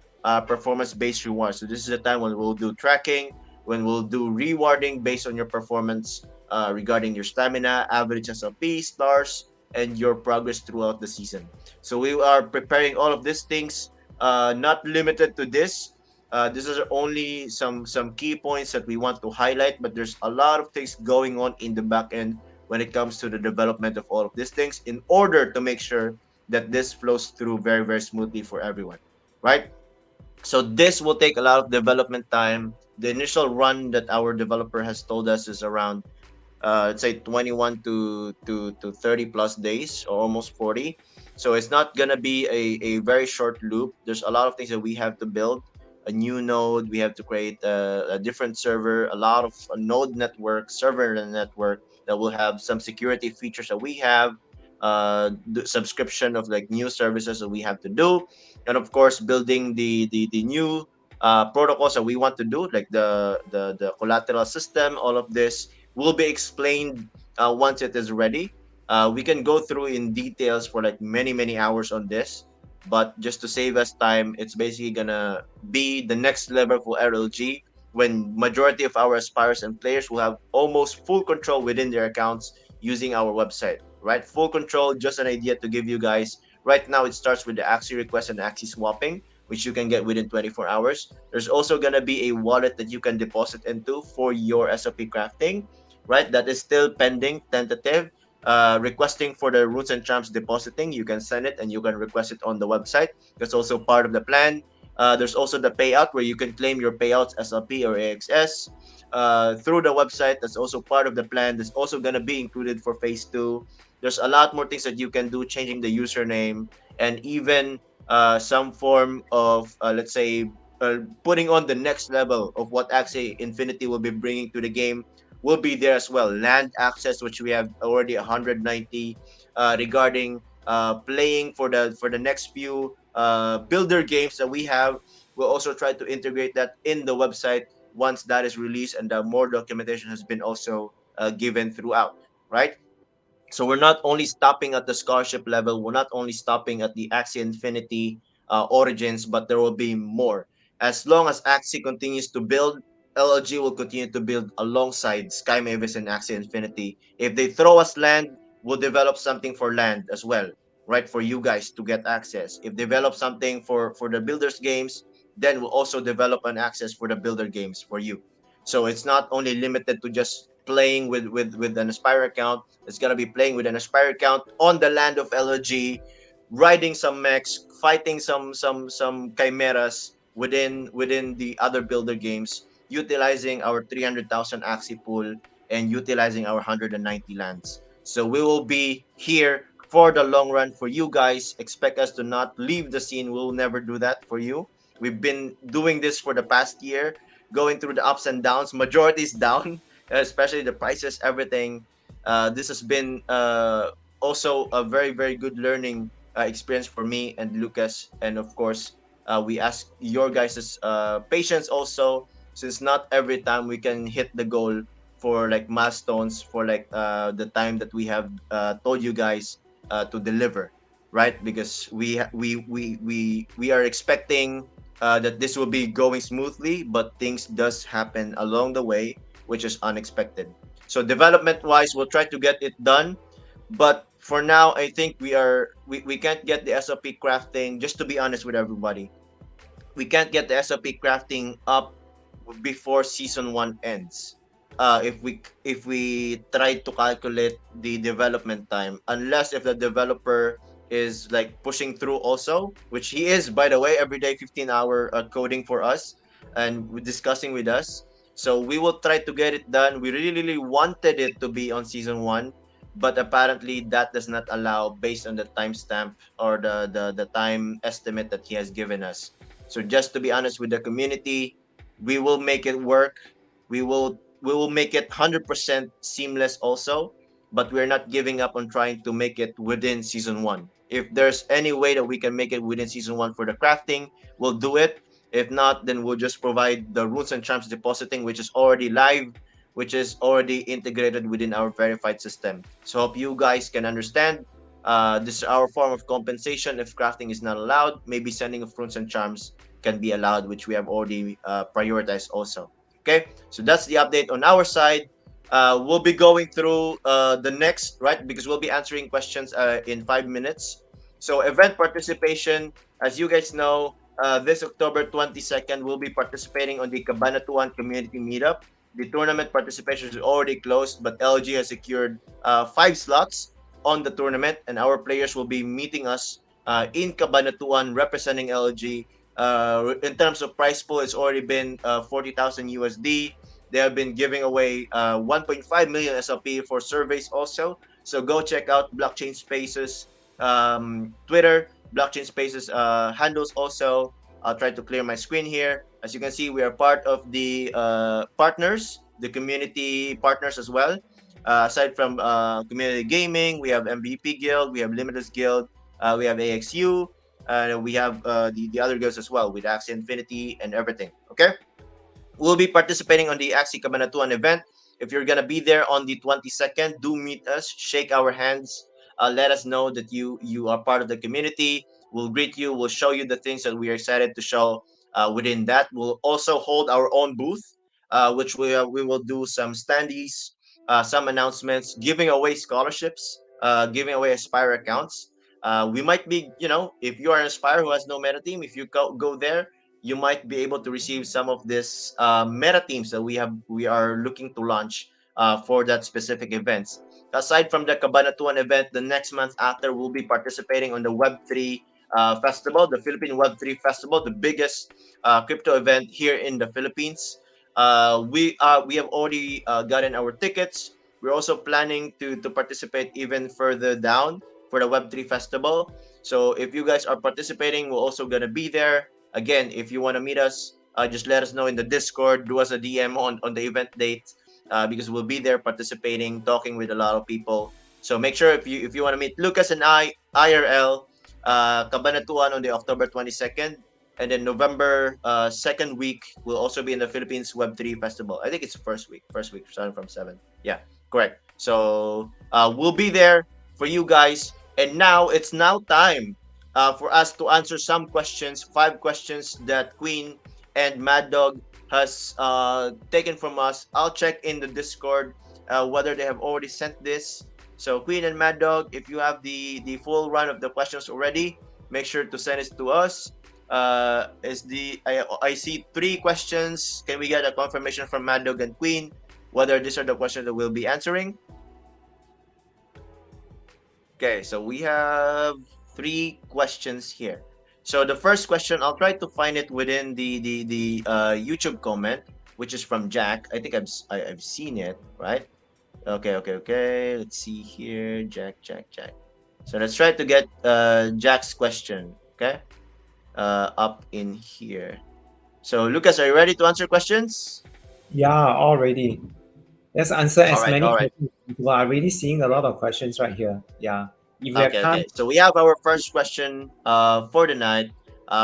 performance-based reward. So this is the time when we'll do tracking, when we'll do rewarding based on your performance regarding your stamina, average SLP, stars, and your progress throughout the season. So we are preparing all of these things, not limited to this. This is only some key points that we want to highlight, but there's a lot of things going on in the back end when it comes to the development of all of these things in order to make sure that this flows through very, very smoothly for everyone, right? So this will take a lot of development time. The initial run that our developer has told us is around let's say 21 to 30 plus days or almost 40. So it's not going to be a very short loop. There's a lot of things that we have to build. A new node, we have to create a different server, a lot of a node network, server network that will have some security features that we have, the subscription of like new services that we have to do, and of course building the new protocols that we want to do, like the collateral system. All of this will be explained once it is ready. We can go through in details for like many hours on this, but just to save us time, it's basically gonna be the next level for RLG when majority of our aspirers and players will have almost full control within their accounts using our website. Right, full control. Just an idea to give you guys. Right now, it starts with the Axie request and Axie swapping, which you can get within 24 hours. There's also gonna be a wallet that you can deposit into for your SOP crafting, right? That is still pending, tentative. Requesting for the roots and charms depositing, you can send it and you can request it on the website. That's also part of the plan. There's also the payout where you can claim your payouts SLP or AXS through the website. That's also part of the plan. That's also going to be included for phase two. There's a lot more things that you can do, changing the username and even some form of, let's say, putting on the next level of what Axie Infinity will be bringing to the game will be there as well. Land access, which we have already 190, regarding playing for the next few builder games that we have. We'll also try to integrate that in the website once that is released and more documentation has been also given throughout. Right. So we're not only stopping at the scholarship level, we're not only stopping at the Axie Infinity origins, but there will be more. As long as Axie continues to build, LLG will continue to build alongside Sky Mavis and Axie Infinity. If they throw us land, we'll develop something for land as well, right? For you guys to get access. If they develop something for the builders games, then we'll also develop an access for the builder games for you. So it's not only limited to just playing with an Aspire account. It's gonna be playing with an Aspire account on the land of LOG, riding some mechs, fighting some chimeras within the other builder games, utilizing our 300,000 Axie pool and utilizing our 190 lands. So we will be here for the long run for you guys. Expect us to not leave the scene. We'll never do that for you. We've been doing this for the past year, going through the ups and downs. Majority is down, especially the prices, everything. This has been also a very, very good learning experience for me and Lucas. And of course, we ask your guys' patience also, since not every time we can hit the goal for like milestones for like the time that we have told you guys to deliver, right? Because we are expecting that this will be going smoothly, but things does happen along the way, which is unexpected. So development wise, we'll try to get it done, but for now, I think we can't get the SOP crafting. Just to be honest with everybody, we can't get the SOP crafting up before season one ends. If we try to calculate the development time, unless if the developer is like pushing through also, which he is, by the way, every day 15-hour coding for us and discussing with us. So we will try to get it done. We really wanted it to be on season one, but apparently that does not allow based on the timestamp or the time estimate that he has given us. So just to be honest with the community, we will make it work. We will make it 100% seamless also, but we're not giving up on trying to make it within season 1. If there's any way that we can make it within season 1 for the crafting, we'll do it. If not, then we'll just provide the runes and charms depositing, which is already live, which is already integrated within our verified system. So hope you guys can understand. This is our form of compensation. If crafting is not allowed, maybe sending of runes and charms can be allowed, which we have already prioritized also. Okay, so that's the update on our side. We'll be going through the next, right, because we'll be answering questions in 5 minutes. So event participation, as you guys know, this October 22nd, we'll be participating on the Cabanatuan Community Meetup. the tournament participation is already closed, but LG has secured 5 slots on the tournament, and our players will be meeting us in Cabanatuan representing LG. In terms of prize pool, it's already been 40,000 USD. They have been giving away 1.5 million SLP for surveys also. So go check out Blockchain Spaces Twitter, Blockchain Spaces handles also. I'll try to clear my screen here. As you can see, we are part of the partners, the community partners as well. Aside from community gaming, we have MVP Guild, we have Limitless Guild, we have AXU, we have the other guilds as well with Axie Infinity and everything. Okay, we'll be participating on the Axie Cabanatuan event. If you're gonna be there on the 22nd, do meet us, shake our hands, let us know that you are part of the community. We'll greet you. We'll show you the things that we are excited to show within that. We'll also hold our own booth, which we will do some standees, some announcements, giving away scholarships, giving away Aspire accounts. We might be, if you are an Aspire who has no meta team, if you go there, you might be able to receive some of this meta teams that we are looking to launch for that specific events. Aside from the Cabanatuan event, the next month after we'll be participating on the Web3 festival, the Philippine Web3 Festival, the biggest crypto event here in the Philippines. We have already gotten our tickets. We're also planning to participate even further down for the Web3 festival. So if you guys are participating, we're also gonna be there. Again, if you want to meet us, just let us know in the Discord. Do us a DM on the event date because we'll be there participating, talking with a lot of people. So make sure if you want to meet Lucas and I IRL, Cabanatuan on the October 22nd, and then November second week we'll also be in the Philippines Web3 Festival. I think it's the first week starting from 7. Yeah, correct. So we'll be there for you guys. And now it's now time for us to answer some questions, 5 questions that Queen and Mad Dog has taken from us. I'll check in the Discord whether they have already sent this. So Queen and Mad Dog, if you have the full run of the questions already, make sure to send it to us. I see 3 questions. Can we get a confirmation from Mad Dog and Queen whether these are the questions that we'll be answering? Okay, so we have 3 questions here. So the first question, I'll try to find it within the YouTube comment, which is from Jack. I think I've seen it, right? Okay. Let's see here, Jack. So let's try to get Jack's question. Okay, up in here. So Lucas, are you ready to answer questions? Yeah, already. Let's answer All as right, many all right. questions. People are already seeing a lot of questions right here. Yeah. If you Okay. can't, So we have our first question for the night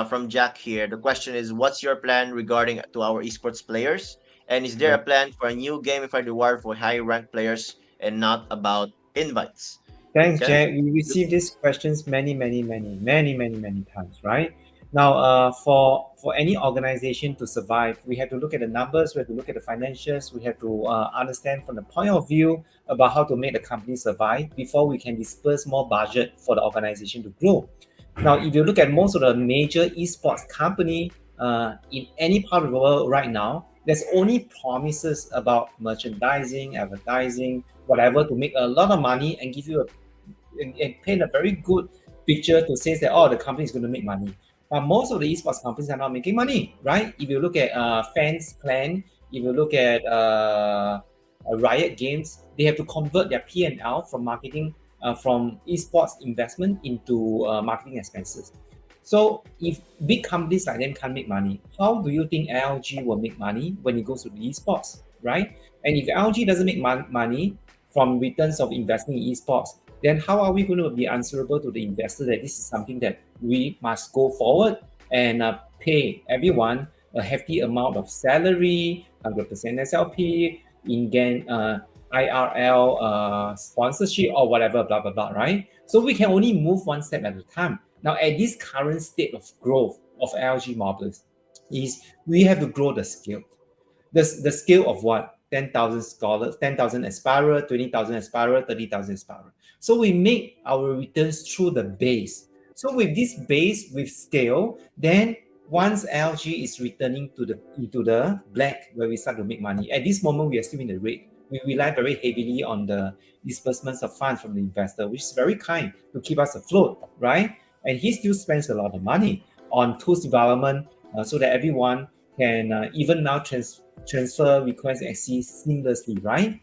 from Jack here. The question is, what's your plan regarding to our esports players? And is there yeah. a plan for a new gamified reward for high ranked players and not about invites? Thanks, Okay. Jack. We receive these questions many times, right? Now, for any organization to survive, we have to look at the numbers, we have to look at the financials, we have to understand from the point of view about how to make the company survive before we can disperse more budget for the organization to grow. Now, if you look at most of the major esports company in any part of the world right now, there's only promises about merchandising, advertising, whatever to make a lot of money and give you and paint a very good picture to say that the company is going to make money. But most of the esports companies are not making money, right? If you look at Fans Clan, if you look at Riot Games, they have to convert their P&L from marketing from esports investment into marketing expenses. So if big companies like them can't make money, how do you think LG will make money when it goes to the esports, right? And if LG doesn't make money from returns of investing in esports, then how are we going to be answerable to the investor that this is something that we must go forward and pay everyone a hefty amount of salary, 100% SLP, in-game IRL sponsorship or whatever, blah, blah, blah, right? So we can only move one step at a time. Now, at this current state of growth of LG Mobiles, is we have to grow the scale. The scale of what? 10,000 scholars, 10,000 aspirer, 20,000 aspirer, 30,000 aspirer. So we make our returns through the base. So with this base, with scale, then Once LG is returning to the into the black, where we start to make money. At this moment, we are still in the red. We rely very heavily on the disbursements of funds from the investor, which is very kind to keep us afloat, right? And he still spends a lot of money on tools development so that everyone can even now transfer requests and see seamlessly, right?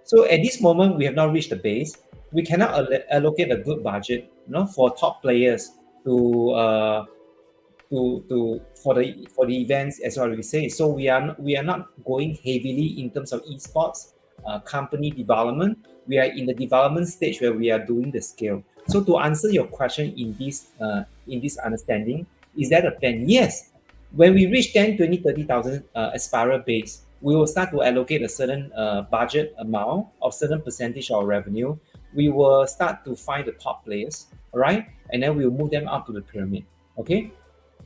So at this moment, we have not reached the base. We cannot allocate a good budget, for top players to for the events as well we say. So we are not going heavily in terms of esports company development. We are in the development stage where we are doing the scale. So to answer your question in this understanding, is that a plan? Yes. When we reach 10, 20, 30,000 aspire base, we will start to allocate a certain budget amount of certain percentage of revenue. We will start to find the top players, all right, and then we will move them up to the pyramid. Okay.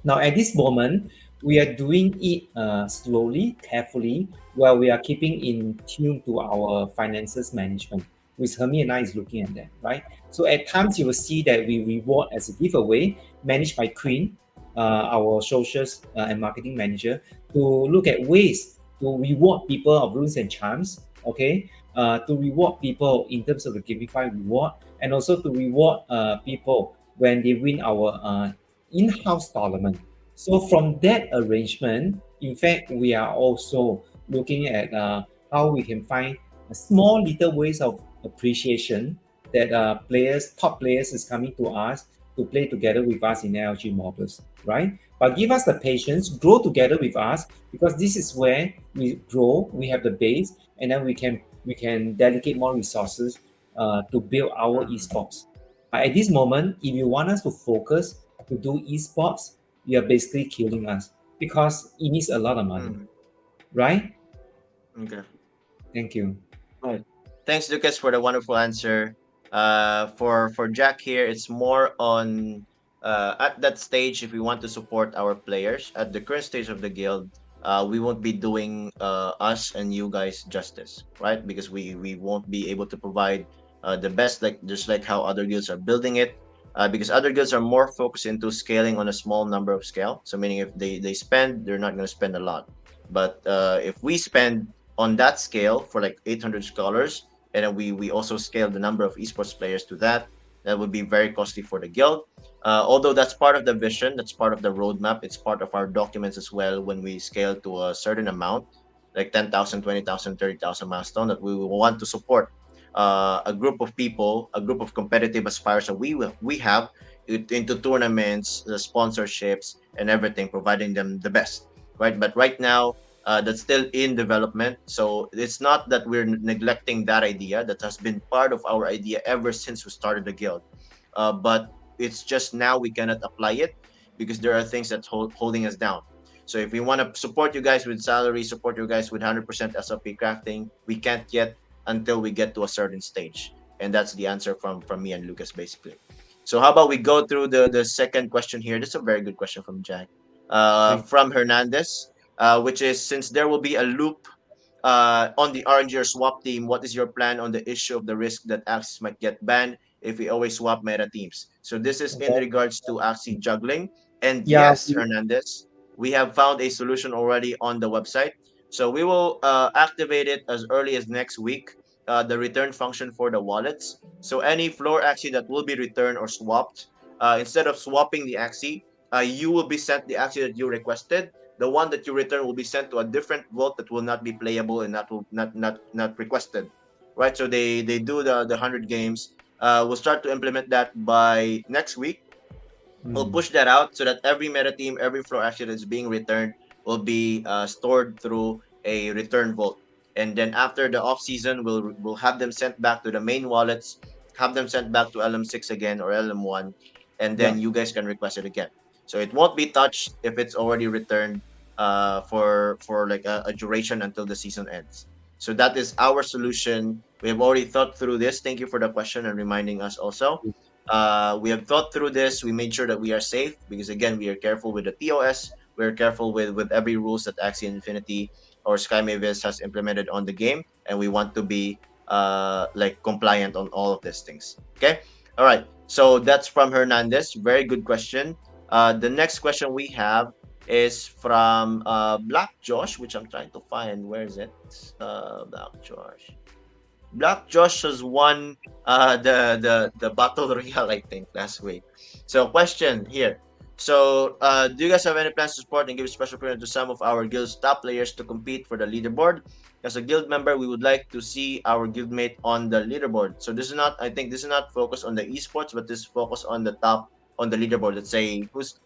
Now, at this moment, we are doing it slowly, carefully, while we are keeping in tune to our finances management, which Hermie and I is looking at that, right? So at times you will see that we reward as a giveaway, managed by Queen, our socials and marketing manager, to look at ways to reward people of rules and charms, okay? To reward people in terms of the gamified reward, and also to reward people when they win our in-house tournament. So from that arrangement, in fact, we are also looking at how we can find small little ways of appreciation that top players is coming to us to play together with us in LG models, right? But give us the patience, grow together with us, because this is where we grow. We have the base, and then we can dedicate more resources to build our Mm, esports. But at this moment, if you want us to focus to do esports, you're basically killing us because it needs a lot of money, mm, right? okay. Thank you. Right. Thanks, Lucas, for the wonderful answer. For Jack here, it's more on at that stage, if we want to support our players at the current stage of the guild, we won't be doing us and you guys justice, right? Because we won't be able to provide the best, like just like how other guilds are building it. Because other guilds are more focused into scaling on a small number of scale. So meaning if they spend, they're not going to spend a lot. But if we spend on that scale for like 800 scholars, and then we also scale the number of esports players to that, that would be very costly for the guild. Although that's part of the vision, that's part of the roadmap, it's part of our documents as well when we scale to a certain amount, like 10,000, 20,000, 30,000 milestone, that we will want to support a group of people, a group of competitive aspirers that we have into tournaments, the sponsorships, and everything, providing them the best, right? But right now, that's still in development. So it's not that we're neglecting that idea. That has been part of our idea ever since we started the guild. But it's just now we cannot apply it because there are things that's holding us down. So if we want to support you guys with salary, support you guys with 100% SLP crafting, we can't yet until we get to a certain stage. And that's the answer from me and Lucas basically. So how about we go through the second question here? This is a very good question from Jack. Thank From Hernandez, which is, since there will be a loop on the RNG or swap team, what is your plan on the issue of the risk that Axis might get banned if we always swap meta teams? So this is in you. regards to Axie juggling. And Yeah, yes, Hernandez, we have found a solution already on the website. So we will activate it as early as next week, the return function for the wallets. So any floor Axie that will be returned or swapped, instead of swapping the Axie, you will be sent the Axie that you requested. The one that you return will be sent to a different vault that will not be playable and that will not requested, right? So they do the 100 games. We'll start to implement that by next week. We'll mm, push that out so that every meta team, every floor action that's being returned will be stored through a return vault. And then after the off season, we'll have them sent back to the main wallets, have them sent back to LM6 again or LM1, and yeah. then you guys can request it again. So it won't be touched if it's already returned for like a duration until the season ends. So that is our solution. We have already thought through this. Thank you for the question and reminding us also. We have thought through this. We made sure that we are safe because again, we are careful with the TOS. We're careful with every rules that Axie Infinity or Sky Mavis has implemented on the game, and we want to be like compliant on all of these things. Okay, all right. So that's from Hernandez. Very good question. The next question we have is from Black Josh, which I'm trying to find. Where is it? Black Josh. Black Josh has won the battle royale, I think, last week. So question here. So do you guys have any plans to support and give special credit to some of our guild's top players to compete for the leaderboard? As a guild member, we would like to see our guildmate on the leaderboard. So this is not, I think, this is not focused on the esports, but this is focused on the top on the leaderboard. Let's say who's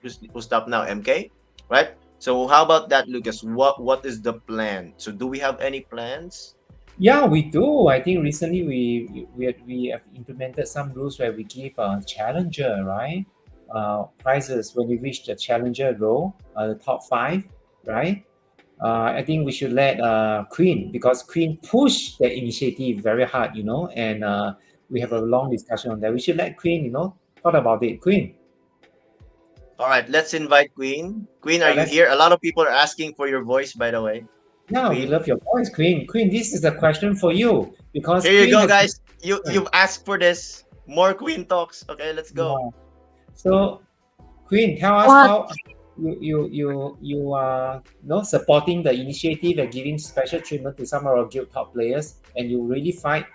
top now, MK, right? So how about that, Lucas? What is the plan? So do we have any plans? Yeah, we do. I think recently we have implemented some rules where we give a challenger, right? Prizes when you reach the challenger role, the top five, right? I think we should let Queen, because Queen pushed the initiative very hard, and we have a long discussion on that. We should let Queen, thought about it. Queen, All right, let's invite Queen. Queen, are yeah, you let's. here? A lot of people are asking for your voice, by the way. Yeah, we Queen, love your voice, Queen. Queen, this is a question for you because here you Queen go, has. guys. You've asked for this. More Queen talks. Okay, let's go. Yeah. So Queen, tell us What? how you are supporting the initiative and giving special treatment to some of our guild top players, and you really fight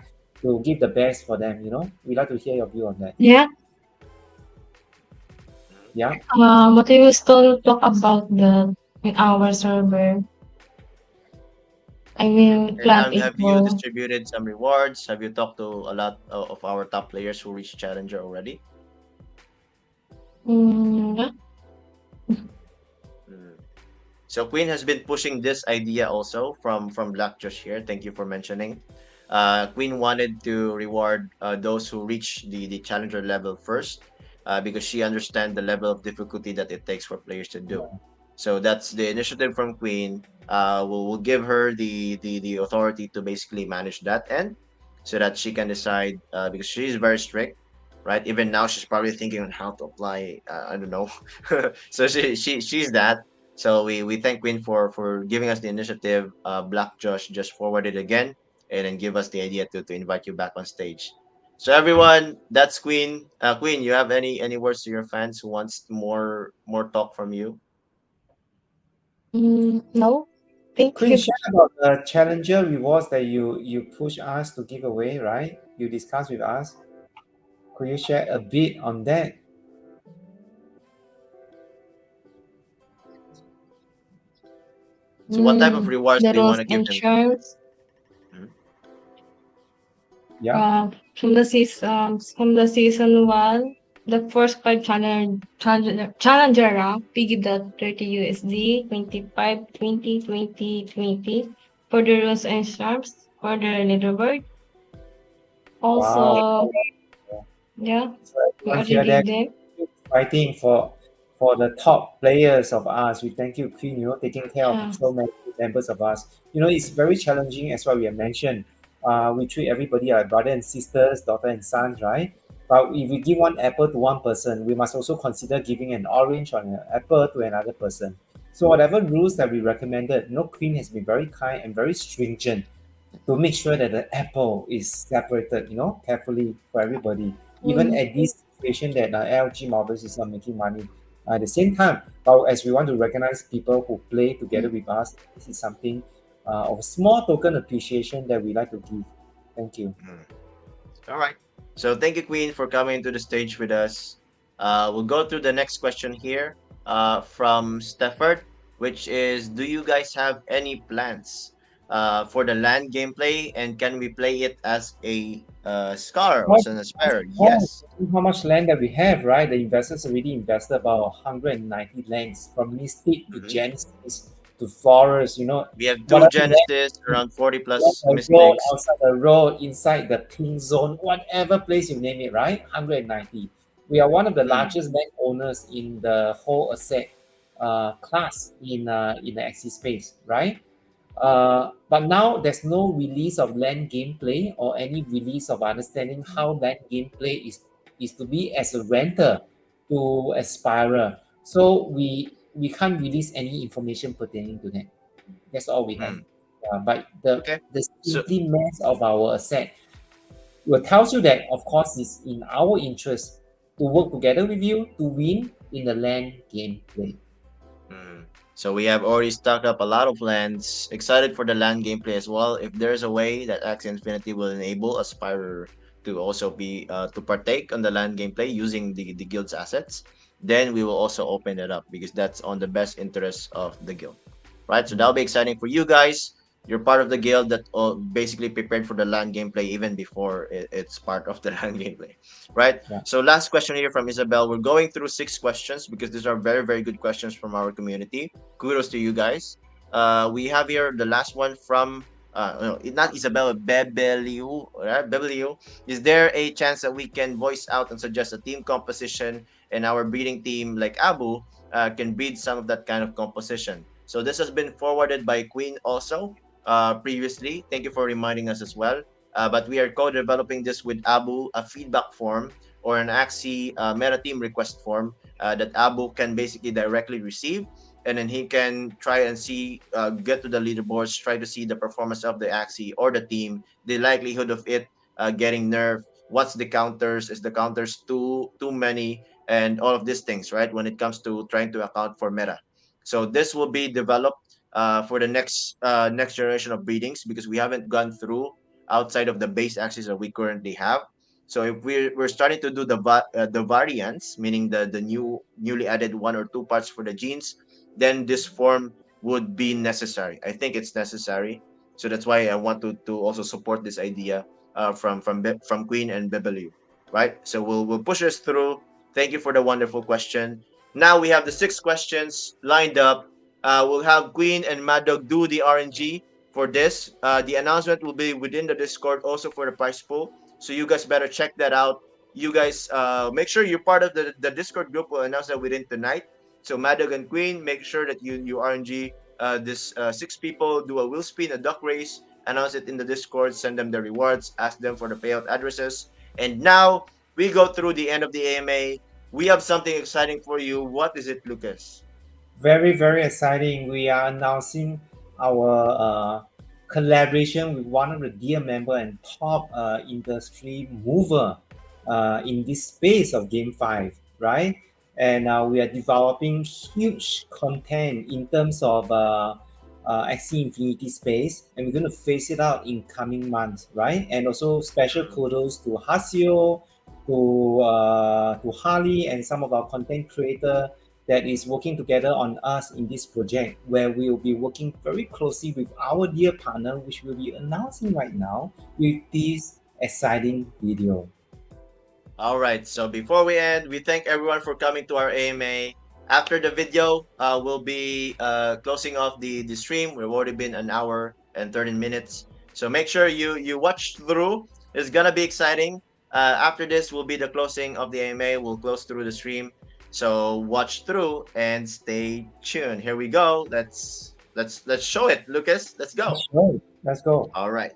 to give the best for them. We'd like to hear your view on that. Yeah. Yeah. But we will still talk about the in our server. I mean, And plan it have you will. distributed some rewards? Have you talked to a lot of our top players who reached Challenger already? Yeah. Mm. So Queen has been pushing this idea also from Black Josh here. Thank you for mentioning. Queen wanted to reward those who reach the challenger level first, because she understands the level of difficulty that it takes for players to do. So that's the initiative from Queen. We'll give her the authority to basically manage that end, so that she can decide. Because she's very strict, right? Even now, she's probably thinking on how to apply. I don't know. So she's that. So we thank Queen for giving us the initiative. Black Josh just forwarded again, and then give us the idea to invite you back on stage. So everyone, that's Queen. Queen, you have any words to your fans who wants more talk from you? No. Thank Queen, you. share about the challenger rewards that you push us to give away, right? You discuss with us. Could you share a bit on that? So what type of rewards The do you want rules to give and them? charms. Mhm. Yeah. From the season one, the first five challenger round, we give the 30 USD, 25, 20, 20, 20 for the rules and charms for the leaderboard. Wow. Also, yeah, So we everyone already hear that, give them. fighting for the top players of us. We thank you, Queen, taking care of Yeah. so many members of us. It's very challenging as what we have mentioned. We treat everybody like brother and sisters, daughter and sons, right? But if we give one apple to one person, we must also consider giving an orange or an apple to another person. So whatever rules that we recommended, Queen has been very kind and very stringent to make sure that the apple is separated, carefully for everybody. Even Mm, at this situation that LG Marbles is not making money. At the same time, but as we want to recognize people who play together with us, this is something of a small token appreciation that we like to give. Thank you. Mm. All right. So thank you, Queen, for coming to the stage with us. We'll go through the next question here from Stefford, which is, do you guys have any plans for the land gameplay, and can we play it as a scholar or Of as an aspirer? course, Yes. how much land that we have, right? The investors already invested about 190 lands from Mystic to Mhm. Genesis to Forest, We have two whatever land. Genesis, around 40 On plus the road, mystics. outside the road, inside the pink zone, whatever place you name it, right? 190. We are one of the Mm. largest landowners in the whole asset class in the Axis space, right? But now there's no release of land gameplay or any release of understanding how land gameplay is to be as a renter to aspirer. So we can't release any information pertaining to that. That's all we have. Mm. But the Okay. the So simply mass of our asset will tells you that of course it's in our interest to work together with you to win in the land gameplay. So we have already stocked up a lot of lands. Excited for the land gameplay as well. If there's a way that Axie Infinity will enable Aspirer to also be to partake on the land gameplay using the guild's assets, then we will also open it up because that's on the best interest of the guild, right? So that'll be exciting for you guys. You're part of the guild that basically prepared for the land gameplay even before it's part of the land gameplay, right? Yeah. So last question here from Isabel. We're going through 6 questions because these are very, very good questions from our community. Kudos to you guys. We have here the last one from no, not Isabel, Bebeliu. Right? Bebeliu. Is there a chance that we can voice out and suggest a team composition and our breeding team like Abu can breed some of that kind of composition? So this has been forwarded by Queen also previously. Thank you for reminding us as well. But we are co-developing this with Abu, a feedback form or an Axie meta team request form that Abu can basically directly receive, and then he can try and see, get to the leaderboards, try to see the performance of the Axie or the team, the likelihood of it getting nerfed. What's the counters? Is the counters too many? And all of these things, right? When it comes to trying to account for meta, so this will be developed for the next generation of breedings because we haven't gone through outside of the base axis that we currently have. So if we're starting to do the variants, meaning the newly added 1 or 2 parts for the genes, then this form would be necessary. I think it's necessary. So that's why I want to also support this idea from Queen and Bebeliu, right? So we'll push this through. Thank you for the wonderful question. Now we have the 6 questions lined up. We'll have Queen and Mad Dog do the RNG for this. The announcement will be within the Discord also for the prize pool. So you guys better check that out. You guys make sure you're part of the Discord group. We'll announce that within tonight. So Mad Dog and Queen, make sure that you RNG this 6 people, do a wheel spin, a duck race, announce it in the Discord, send them the rewards, ask them for the payout addresses. And now we go through the end of the AMA. We have something exciting for you. What is it, Lucas? Very, very exciting. We are announcing our collaboration with one of the dear member and top industry mover in this space of Game 5, right? And we are developing huge content in terms of Axie Infinity space, and we're going to phase it out in coming months, right? And also special kudos to Hasio, to Harley, and some of our content creator that is working together on us in this project, where we will be working very closely with our dear partner, which we'll be announcing right now with this exciting video. All right. So before we end, we thank everyone for coming to our AMA. After the video, we'll be closing off the stream. We've already been an hour and 13 minutes. So make sure you watch through. It's gonna be exciting. After this will be the closing of the AMA. We'll close through the stream. So watch through and stay tuned. Here we go. Let's show it, Lucas. Let's go. Right, let's go. All right.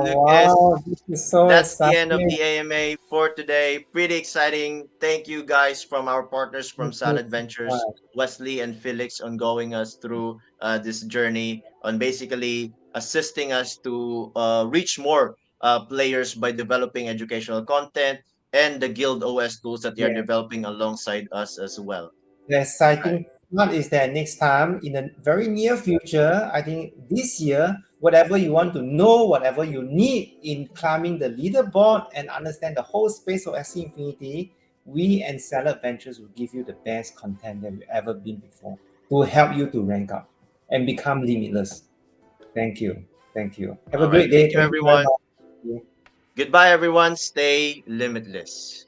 Lucas, wow, this is so that's the end of exciting. the AMA for today. Pretty exciting. Thank you guys from our partners from Thank Sad you so Adventures, much. Wesley and Felix, on going us through this journey on basically assisting us to reach more players by developing educational content and the Guild OS tools that they are Yeah. developing alongside us as well. The Right. exciting part is that next time, in the very near future, I think this year, whatever you want to know, whatever you need in climbing the leaderboard and understand the whole space of SC Infinity, we and Salad Ventures will give you the best content that we've ever been before to help you to rank up and become limitless. Thank you. Thank you. Have a All right. great day. Thank you, Thank you very everyone. much. Goodbye, everyone. Stay limitless.